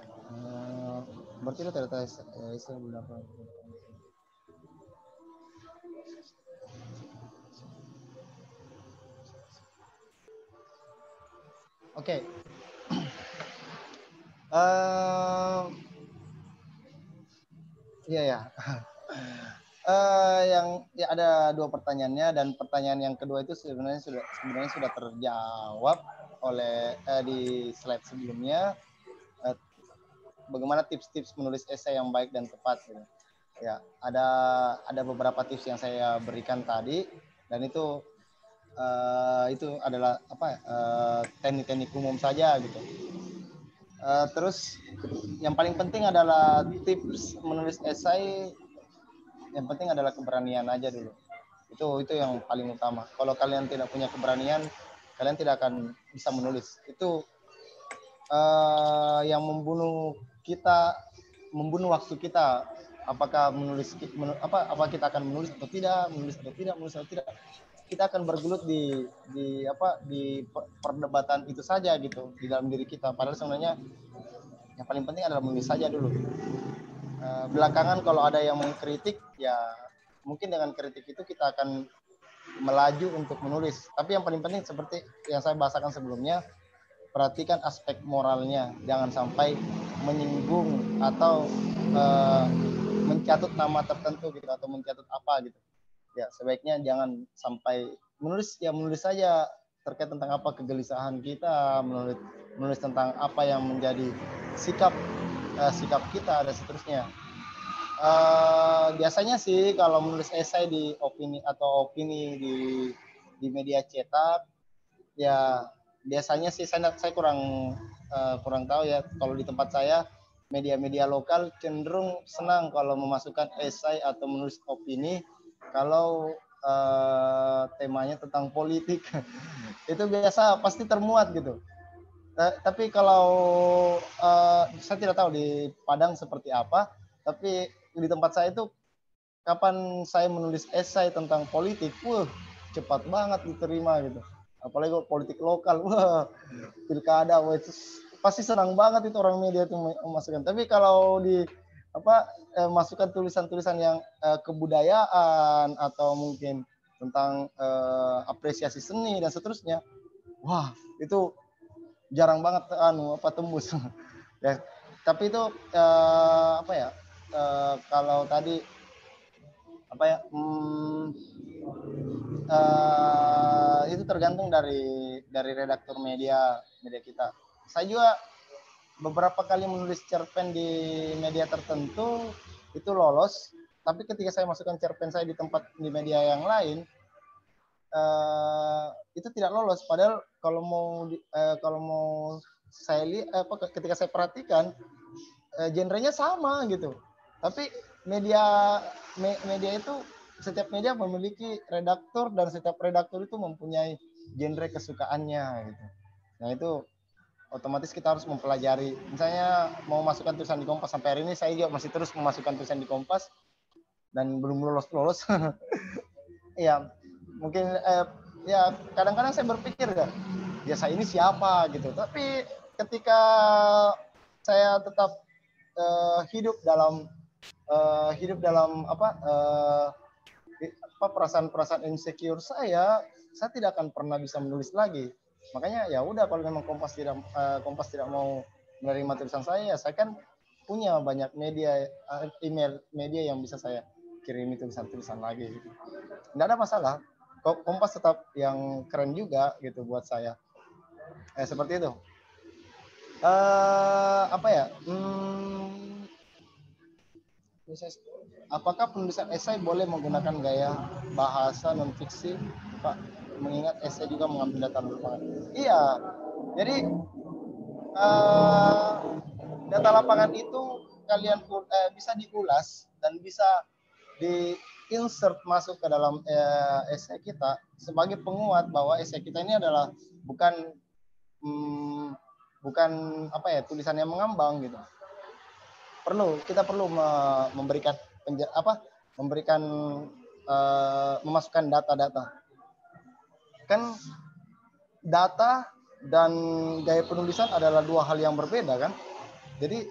Speaker 5: berarti itu ternyata saya berapa? Oke. Iya ya. Yang ya ada dua pertanyaannya, dan pertanyaan yang kedua itu sebenarnya sudah terjawab oleh di slide sebelumnya. Bagaimana tips-tips menulis esai yang baik dan tepat gitu. Ya, ada beberapa tips yang saya berikan tadi, dan itu adalah teknik-teknik umum saja gitu. Terus yang paling penting adalah tips menulis esai. Yang penting adalah keberanian aja dulu. Itu yang paling utama. Kalau kalian tidak punya keberanian, kalian tidak akan bisa menulis. Itu yang membunuh waktu kita. Apakah apa kita akan menulis atau tidak, menulis atau tidak. Kita akan bergelut di perdebatan itu saja gitu di dalam diri kita. Padahal sebenarnya yang paling penting adalah menulis saja dulu. Belakangan kalau ada yang mengkritik, ya mungkin dengan kritik itu kita akan melaju untuk menulis. Tapi yang paling penting seperti yang saya bahasakan sebelumnya, perhatikan aspek moralnya. Jangan sampai menyinggung atau mencatut nama tertentu gitu, atau mencatut apa gitu. Ya sebaiknya jangan sampai menulis saja terkait tentang apa kegelisahan kita, menulis tentang apa yang menjadi sikap kita dan seterusnya. Biasanya sih kalau menulis esai di opini di media cetak, ya biasanya sih saya kurang tahu ya. Kalau di tempat saya, media-media lokal cenderung senang kalau memasukkan esai atau menulis opini kalau temanya tentang politik. Itu biasa pasti termuat gitu. Tapi kalau saya tidak tahu di Padang seperti apa, tapi di tempat saya itu kapan saya menulis esai tentang politik, cepat banget diterima gitu. Apalagi politik lokal, pilkada, itu pasti senang banget itu orang media itu memasukkan. Tapi kalau di masukkan tulisan-tulisan yang kebudayaan atau mungkin tentang apresiasi seni dan seterusnya, wah itu jarang banget tembus. Ya, tapi itu kalau tadi itu tergantung dari redaktur media kita. Saya juga beberapa kali menulis cerpen di media tertentu itu lolos, tapi ketika saya masukkan cerpen saya di media yang lain, itu tidak lolos. Padahal kalau mau saya lihat ketika saya perhatikan, genrenya sama gitu. Tapi media itu, setiap media memiliki redaktur, dan setiap redaktur itu mempunyai genre kesukaannya gitu. Nah itu otomatis kita harus mempelajari. Misalnya mau masukkan tulisan di Kompas, sampai hari ini saya juga masih terus memasukkan tulisan di Kompas dan belum lolos. Ya mungkin ya kadang-kadang saya berpikir ya saya ini siapa gitu. Tapi ketika saya tetap hidup dalam perasaan-perasaan insecure saya tidak akan pernah bisa menulis lagi. Makanya ya udah, kalau memang Kompas tidak mau menerima tulisan saya kan punya banyak email media yang bisa saya kirimi tulisan-tulisan lagi gitu. Nggak ada masalah. Kompas tetap yang keren juga gitu buat saya. Seperti itu. Apakah penulisan esai boleh menggunakan gaya bahasa non-fiksi, Pak? Mengingat esai juga mengambil data lapangan. Iya, jadi data lapangan itu kalian bisa diulas dan bisa di-insert masuk ke dalam esai kita sebagai penguat bahwa esai kita ini adalah bukan tulisan yang mengambang gitu. Kita perlu memasukkan data-data. Kan data dan gaya penulisan adalah dua hal yang berbeda kan. Jadi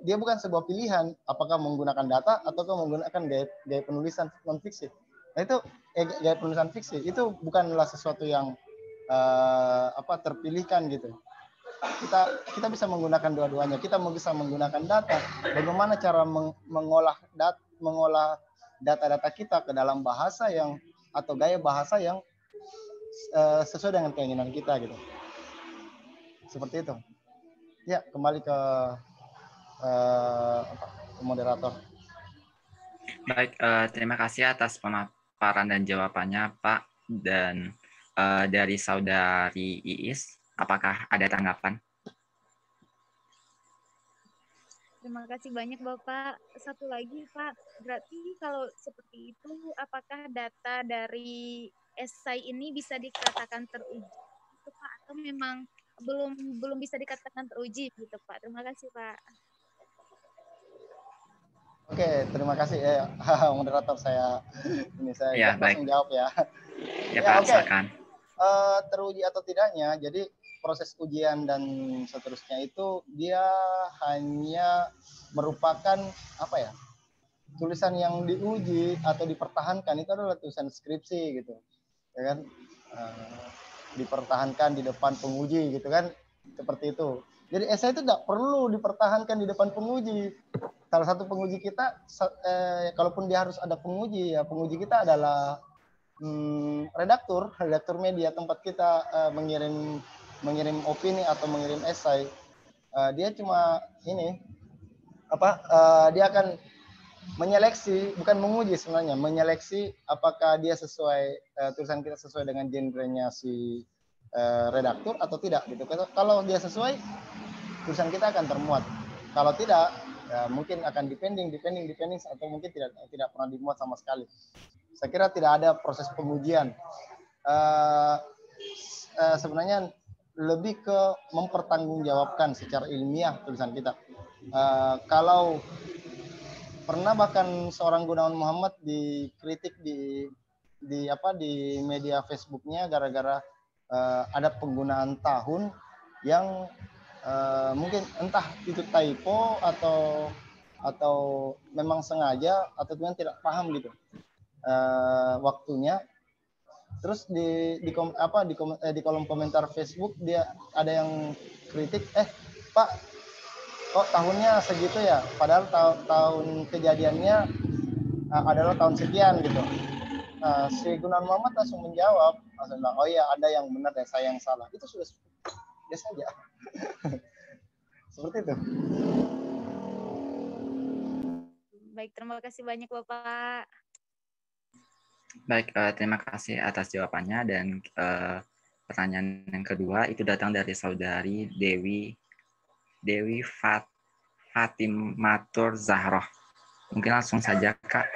Speaker 5: dia bukan sebuah pilihan apakah menggunakan data ataukah menggunakan gaya penulisan non fiksi. Nah itu gaya penulisan fiksi itu bukanlah sesuatu yang terpilihkan gitu. Kita bisa menggunakan dua-duanya. Kita bisa menggunakan data. Bagaimana cara mengolah data, mengolah data-data kita ke dalam bahasa yang atau gaya bahasa yang sesuai dengan keinginan kita gitu. Seperti itu. Ya, kembali ke moderator.
Speaker 1: Baik, terima kasih atas pemaparan dan jawabannya, Pak. Dan dari saudari Iis, apakah ada tanggapan?
Speaker 2: Terima kasih banyak Bapak. Satu lagi Pak, berarti kalau seperti itu, apakah data dari esai ini bisa dikatakan teruji, gitu, Pak? Atau memang belum bisa dikatakan teruji, gitu Pak? Terima kasih Pak.
Speaker 5: Oke, terima kasih moderator saya. Ini saya
Speaker 1: Ya,
Speaker 5: langsung
Speaker 1: baik.
Speaker 5: jawab ya.
Speaker 1: Ya, Pak, silakan.
Speaker 5: Teruji atau tidaknya, jadi proses ujian dan seterusnya itu dia hanya merupakan apa ya, tulisan yang diuji atau dipertahankan itu adalah tulisan skripsi gitu, ya kan, dipertahankan di depan penguji gitu kan, seperti itu. Jadi esai itu tidak perlu dipertahankan di depan penguji. Salah satu penguji kita, kalaupun dia harus ada penguji, ya penguji kita adalah redaktur media tempat kita mengirim opini atau mengirim esai. Dia cuma ini dia akan menyeleksi, bukan menguji sebenarnya, menyeleksi apakah dia sesuai tulisan kita sesuai dengan genrenya si redaktur atau tidak gitu. Kalau dia sesuai, tulisan kita akan termuat. Kalau tidak, ya mungkin akan depending atau mungkin tidak pernah dimuat sama sekali. Saya kira tidak ada proses pengujian. Sebenarnya lebih ke mempertanggungjawabkan secara ilmiah tulisan kita. Kalau pernah bahkan seorang Gunawan Muhammad dikritik di media Facebooknya gara-gara ada penggunaan tahun yang mungkin entah itu typo atau memang sengaja atau memang tidak paham gitu waktunya. Terus di kolom komentar Facebook dia ada yang kritik, Pak, kok tahunnya segitu ya, padahal tahun kejadiannya adalah tahun sekian gitu. Si Gunawan Muhammad langsung menjawab, langsung bilang, oh iya ada yang benar dan saya yang salah. Itu sudah biasa aja. Seperti itu.
Speaker 2: Baik, terima kasih banyak Bapak.
Speaker 1: Baik, terima kasih atas jawabannya. Dan pertanyaan yang kedua itu datang dari saudari Dewi Fatimatur Zahroh. Mungkin langsung saja, Kak.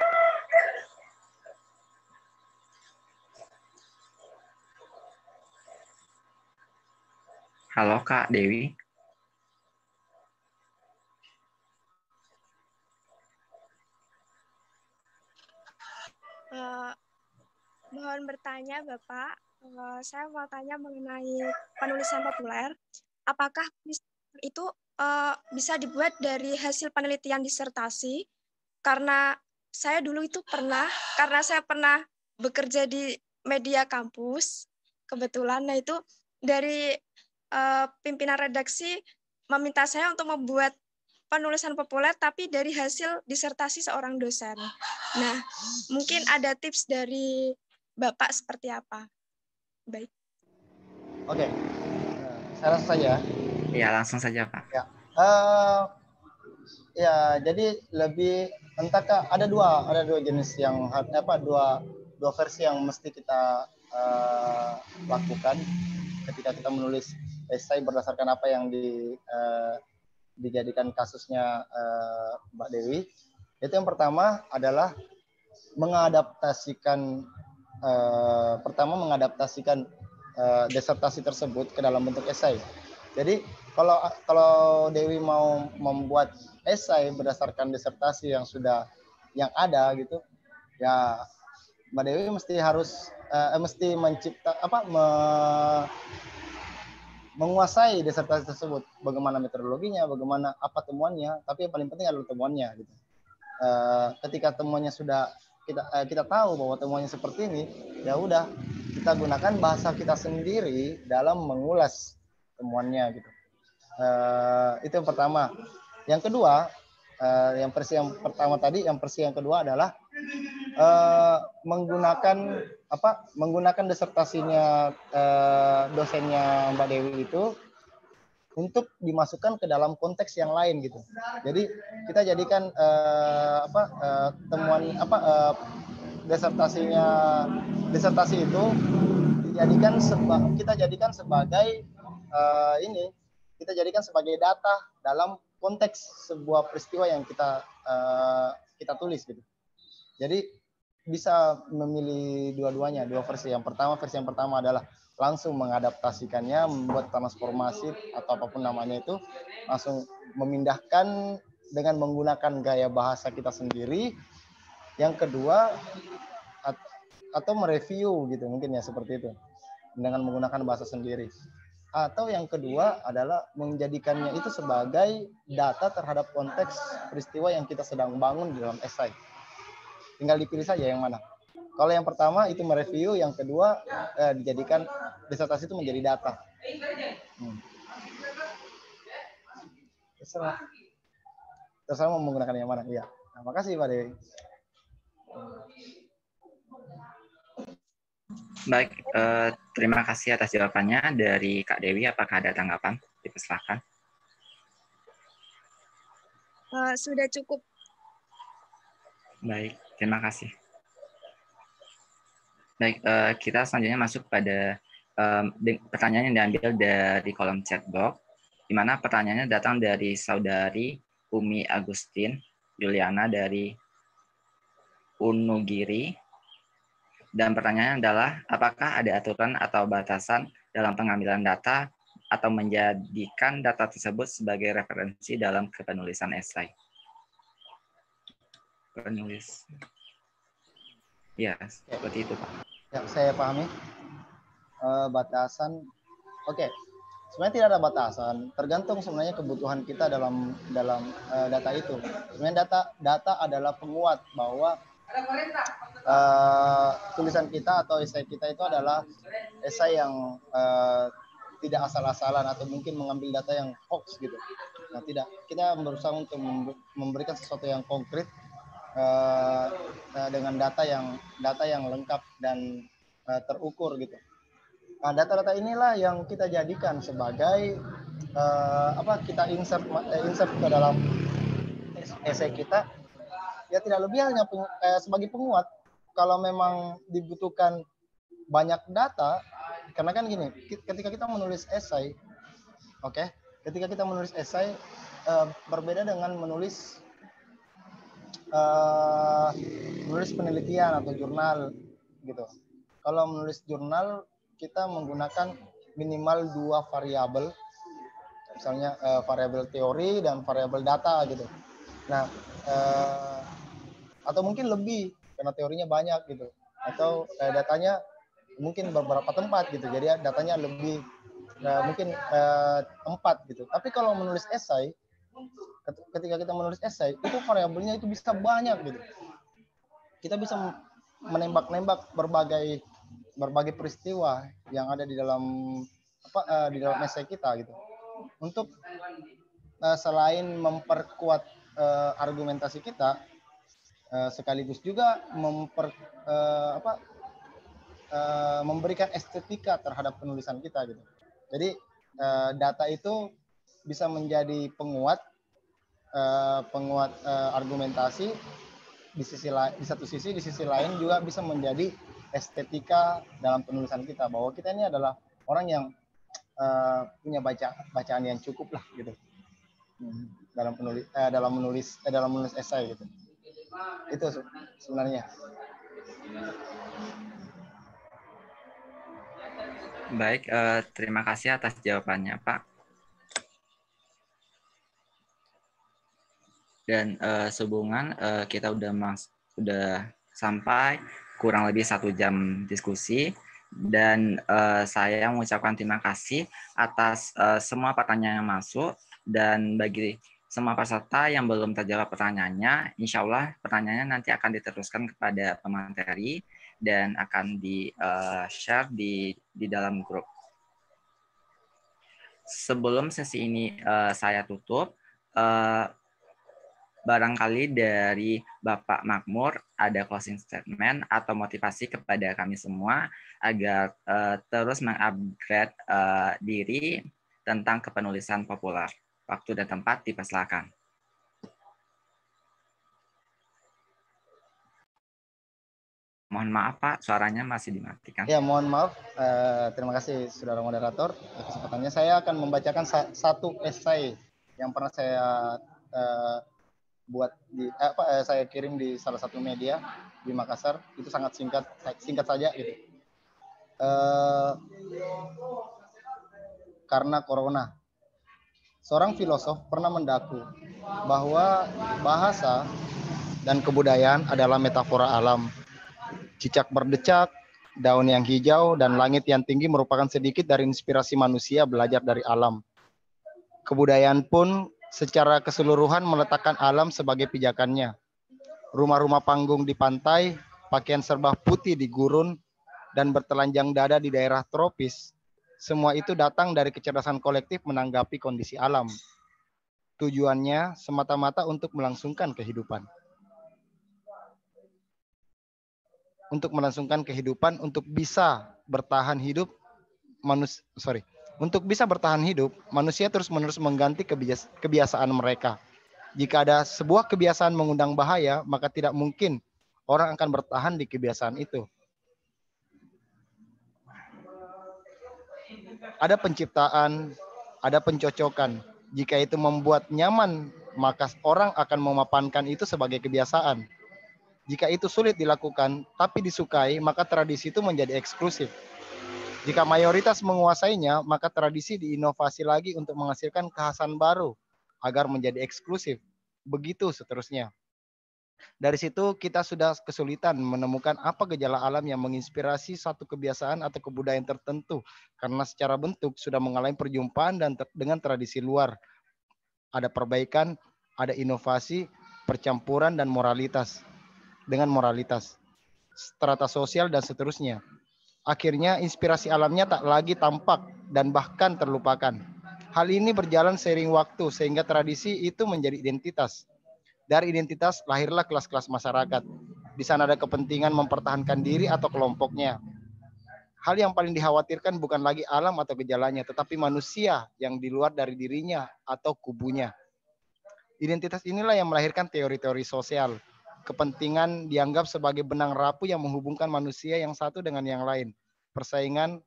Speaker 1: Halo, Kak Dewi.
Speaker 3: Mohon bertanya, Bapak. Saya mau tanya mengenai penulisan populer. Apakah itu bisa dibuat dari hasil penelitian disertasi? Karena saya dulu itu karena saya pernah bekerja di media kampus, kebetulan, nah itu dari pimpinan redaksi meminta saya untuk membuat penulisan populer tapi dari hasil disertasi seorang dosen. Nah, mungkin ada tips dari Bapak seperti apa? Baik.
Speaker 5: Oke. Saya langsung saja.
Speaker 1: Ya, langsung saja, Pak.
Speaker 5: Ya. Ya, jadi lebih entahkah ada dua jenis yang dua versi yang mesti kita lakukan ketika kita menulis esai berdasarkan apa yang dijadikan kasusnya Mbak Dewi. Itu yang pertama adalah mengadaptasikan disertasi tersebut ke dalam bentuk esai. Jadi kalau Dewi mau membuat esai berdasarkan disertasi yang ada gitu, ya Mbak Dewi mesti menguasai disertasi tersebut, bagaimana metodologinya, bagaimana apa temuannya, tapi yang paling penting adalah temuannya gitu. Ketika temuannya sudah kita tahu bahwa temuannya seperti ini, ya udah kita gunakan bahasa kita sendiri dalam mengulas temuannya gitu. Itu yang pertama. Yang kedua, yang versi yang pertama tadi, yang versi yang kedua adalah menggunakan disertasinya dosennya Mbak Dewi itu untuk dimasukkan ke dalam konteks yang lain gitu. Jadi kita jadikan disertasi itu kita jadikan sebagai data dalam konteks sebuah peristiwa yang kita tulis gitu. Jadi bisa memilih dua-duanya, versi yang pertama adalah langsung mengadaptasikannya, membuat transformasi atau apapun namanya itu, langsung memindahkan dengan menggunakan gaya bahasa kita sendiri. Yang kedua, atau mereview gitu mungkin ya, seperti itu, dengan menggunakan bahasa sendiri. Atau yang kedua adalah menjadikannya itu sebagai data terhadap konteks peristiwa yang kita sedang bangun di dalam esai. Tinggal dipilih saja yang mana. Kalau yang pertama itu mereview, yang kedua dijadikan disertasi itu menjadi data. Terserah mau menggunakan yang mana. Iya. Nah, makasih Pak Dewi.
Speaker 1: Baik, terima kasih atas jawabannya dari Kak Dewi. Apakah ada tanggapan? Dipersilakan.
Speaker 3: Sudah cukup.
Speaker 1: Baik, terima kasih. Baik, kita selanjutnya masuk pada pertanyaan yang diambil dari kolom chat box, di mana pertanyaannya datang dari saudari Umi Agustin Juliana dari Unugiri. Dan pertanyaannya adalah, apakah ada aturan atau batasan dalam pengambilan data atau menjadikan data tersebut sebagai referensi dalam kepenulisan esai? Penulis. Ya, seperti itu, Pak.
Speaker 5: Ya, saya pahami. Batasan, oke. Sebenarnya tidak ada batasan, tergantung sebenarnya kebutuhan kita dalam data itu. Sebenarnya data adalah penguat bahwa tulisan kita atau esai kita itu adalah esai yang tidak asal-asalan atau mungkin mengambil data yang hoax gitu. Nah, tidak, kita berusaha untuk memberikan sesuatu yang konkret dengan data yang lengkap dan terukur gitu. Nah, data-data inilah yang kita jadikan sebagai kita insert ke dalam esai kita. Ya tidak lebih hanya sebagai penguat. Kalau memang dibutuhkan banyak data, karena kan gini, ketika kita menulis esai, ketika kita menulis esai berbeda dengan menulis penelitian atau jurnal gitu. Kalau menulis jurnal kita menggunakan minimal 2 variabel, misalnya variabel teori dan variabel data gitu. Nah, atau mungkin lebih karena teorinya banyak gitu, atau datanya mungkin beberapa tempat gitu, jadi datanya lebih mungkin 4 gitu. Tapi kalau menulis esai, ketika kita menulis esai itu variabelnya itu bisa banyak gitu. Kita bisa menembak-nembak berbagai peristiwa yang ada di dalam esai kita gitu, untuk selain memperkuat argumentasi kita, sekaligus juga memberikan estetika terhadap penulisan kita gitu. Jadi data itu bisa menjadi penguat argumentasi di satu sisi, di sisi lain juga bisa menjadi estetika dalam penulisan kita, bahwa kita ini adalah orang yang punya bacaan yang cukup lah gitu dalam menulis esai gitu. Itu sebenarnya.
Speaker 1: Baik, terima kasih atas jawabannya, Pak. Dan sehubungan kita udah sampai kurang lebih 1 jam diskusi, dan saya mengucapkan terima kasih atas semua pertanyaan yang masuk, dan bagi semua peserta yang belum terjawab pertanyaannya, insya Allah pertanyaannya nanti akan diteruskan kepada pemateri dan akan di-share di dalam grup. Sebelum sesi ini saya tutup, Barangkali dari Bapak Makmur ada closing statement atau motivasi kepada kami semua agar terus mengupgrade diri tentang kepenulisan populer. Waktu dan tempat dipersilakan. Mohon maaf Pak, suaranya masih dimatikan.
Speaker 5: Ya, mohon maaf. Terima kasih saudara moderator. Kesempatannya saya akan membacakan satu esai yang pernah saya buat saya kirim di salah satu media di Makassar. Itu sangat singkat saja gitu. Karena corona. Seorang filosof pernah mendaku bahwa bahasa dan kebudayaan adalah metafora alam. Cicak berdecak, daun yang hijau, dan langit yang tinggi merupakan sedikit dari inspirasi manusia belajar dari alam. Kebudayaan pun secara keseluruhan meletakkan alam sebagai pijakannya. Rumah-rumah panggung di pantai, pakaian serba putih di gurun, dan bertelanjang dada di daerah tropis. Semua itu datang dari kecerdasan kolektif menanggapi kondisi alam. Tujuannya semata-mata untuk melangsungkan kehidupan. Untuk bisa bertahan hidup, manusia terus-menerus mengganti kebiasaan mereka. Jika ada sebuah kebiasaan mengundang bahaya, maka tidak mungkin orang akan bertahan di kebiasaan itu. Ada penciptaan, ada pencocokan. Jika itu membuat nyaman, maka orang akan memapankan itu sebagai kebiasaan. Jika itu sulit dilakukan, tapi disukai, maka tradisi itu menjadi eksklusif. Jika mayoritas menguasainya, maka tradisi diinovasi lagi untuk menghasilkan kekhasan baru agar menjadi eksklusif. Begitu seterusnya. Dari situ kita sudah kesulitan menemukan apa gejala alam yang menginspirasi satu kebiasaan atau kebudayaan tertentu, karena secara bentuk sudah mengalami perjumpaan dengan tradisi luar. Ada perbaikan, ada inovasi, percampuran dan moralitas. Dengan moralitas, strata sosial, dan seterusnya. Akhirnya inspirasi alamnya tak lagi tampak dan bahkan terlupakan. Hal ini berjalan seiring waktu sehingga tradisi itu menjadi identitas. Dari identitas lahirlah kelas-kelas masyarakat. Di sana ada kepentingan mempertahankan diri atau kelompoknya. Hal yang paling dikhawatirkan bukan lagi alam atau gejalanya, tetapi manusia yang di luar dari dirinya atau kubunya. Identitas inilah yang melahirkan teori-teori sosial. Kepentingan dianggap sebagai benang rapuh yang menghubungkan manusia yang satu dengan yang lain. Persaingan,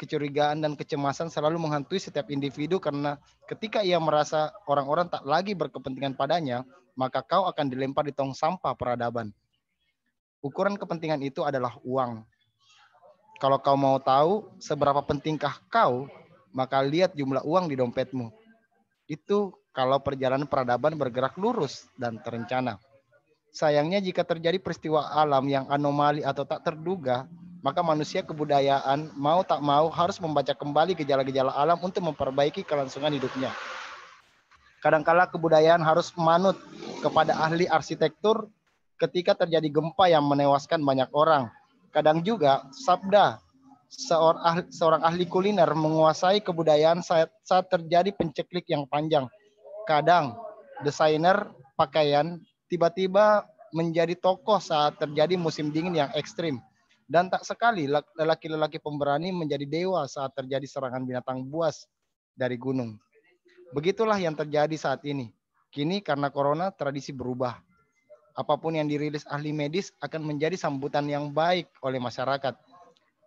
Speaker 5: kecurigaan, dan kecemasan selalu menghantui setiap individu karena ketika ia merasa orang-orang tak lagi berkepentingan padanya, maka kau akan dilempar di tong sampah peradaban. Ukuran kepentingan itu adalah uang. Kalau kau mau tahu seberapa pentingkah kau, maka lihat jumlah uang di dompetmu. Itu kalau perjalanan peradaban bergerak lurus dan terencana. Sayangnya jika terjadi peristiwa alam yang anomali atau tak terduga, maka manusia kebudayaan mau tak mau harus membaca kembali gejala-gejala alam untuk memperbaiki kelangsungan hidupnya. Kadangkala kebudayaan harus manut kepada ahli arsitektur ketika terjadi gempa yang menewaskan banyak orang. Kadang juga sabda seorang ahli kuliner menguasai kebudayaan saat terjadi penceklik yang panjang. Kadang desainer pakaian tiba-tiba menjadi tokoh saat terjadi musim dingin yang ekstrim. Dan tak sekali lelaki-lelaki pemberani menjadi dewa saat terjadi serangan binatang buas dari gunung. Begitulah yang terjadi saat ini. Kini karena corona tradisi berubah. Apapun yang dirilis ahli medis akan menjadi sambutan yang baik oleh masyarakat.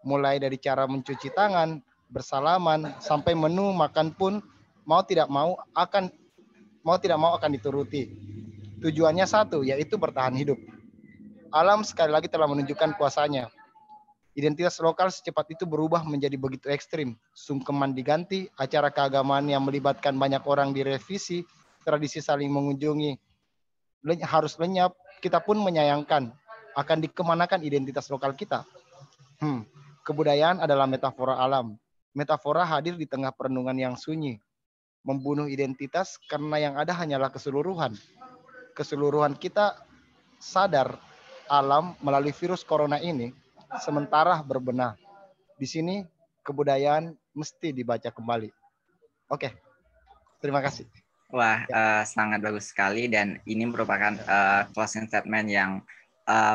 Speaker 5: Mulai dari cara mencuci tangan, bersalaman, sampai menu makan pun mau tidak mau akan dituruti. Tujuannya satu, yaitu bertahan hidup. Alam sekali lagi telah menunjukkan kuasanya. Identitas lokal secepat itu berubah menjadi begitu ekstrim. Sungkeman diganti, acara keagamaan yang melibatkan banyak orang direvisi, tradisi saling mengunjungi harus lenyap. Kita pun menyayangkan akan dikemanakan identitas lokal kita. Kebudayaan adalah metafora alam. Metafora hadir di tengah perenungan yang sunyi. Membunuh identitas karena yang ada hanyalah keseluruhan. Keseluruhan kita sadar alam melalui virus corona ini sementara berbenah. Di sini kebudayaan mesti dibaca kembali. Oke, terima kasih.
Speaker 1: Wah, sangat bagus sekali dan ini merupakan closing statement yang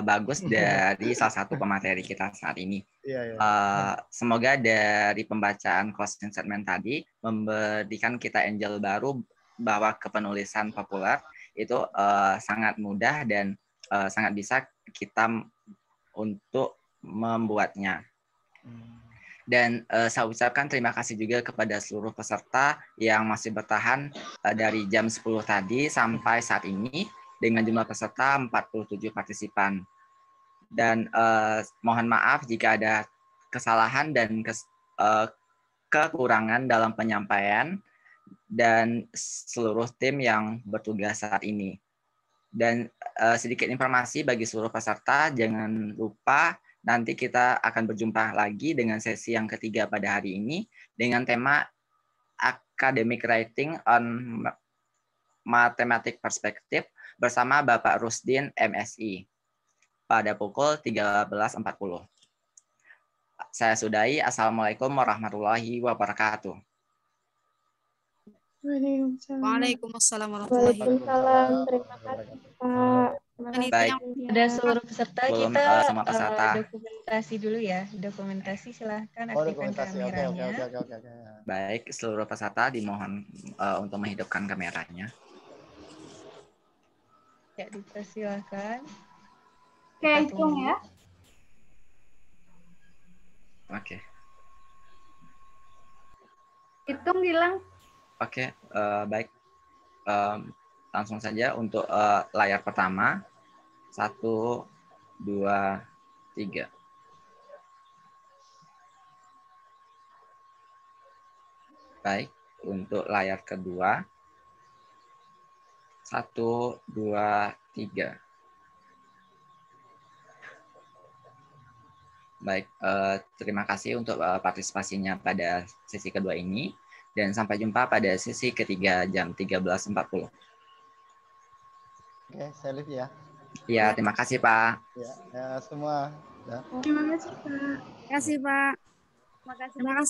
Speaker 1: bagus dari salah satu pemateri kita saat ini. Semoga dari pembacaan closing statement tadi memberikan kita angel baru bahwa kepenulisan populer itu sangat mudah dan sangat bisa kita untuk membuatnya. Dan saya ucapkan terima kasih juga kepada seluruh peserta yang masih bertahan dari jam 10 tadi sampai saat ini dengan jumlah peserta 47 partisipan. Dan mohon maaf jika ada kesalahan dan kekurangan dalam penyampaian dan seluruh tim yang bertugas saat ini. Dan sedikit informasi bagi seluruh peserta, jangan lupa nanti kita akan berjumpa lagi dengan sesi yang ketiga pada hari ini dengan tema Academic Writing on Mathematic Perspective bersama Bapak Rusdin MSI pada pukul 13.40. Saya sudahi. Assalamualaikum warahmatullahi wabarakatuh.
Speaker 6: Waalaikumsalam warahmatullahi wabarakatuh.
Speaker 4: Waalaikumsalam. Terima kasih, Pak.
Speaker 1: Baik.
Speaker 7: Ada seluruh peserta
Speaker 1: Belum,
Speaker 7: kita
Speaker 1: semua peserta.
Speaker 7: dokumentasi dulu ya. Dokumentasi silahkan
Speaker 5: Oh,
Speaker 7: aktifkan
Speaker 5: dokumentasi.
Speaker 7: kameranya.
Speaker 5: Oke.
Speaker 1: Baik, seluruh peserta dimohon untuk menghidupkan kameranya.
Speaker 7: Ya, dipersilahkan.
Speaker 4: Oke, hitung ya.
Speaker 1: Oke.
Speaker 4: Hitung, Gilang.
Speaker 1: Oke, baik. Langsung saja untuk layar pertama. 1, 2, 3. Baik, untuk layar kedua. 1, 2, 3. Baik, terima kasih untuk partisipasinya pada sesi kedua ini. Dan sampai jumpa pada sesi ketiga jam 13.40.
Speaker 5: Oke, saya lihat ya.
Speaker 1: Ya, terima kasih Pak.
Speaker 5: Ya semua. Ya.
Speaker 3: Terima kasih, Pak.
Speaker 6: Terima kasih, Pak.
Speaker 2: Terima kasih.
Speaker 6: Terima kasih.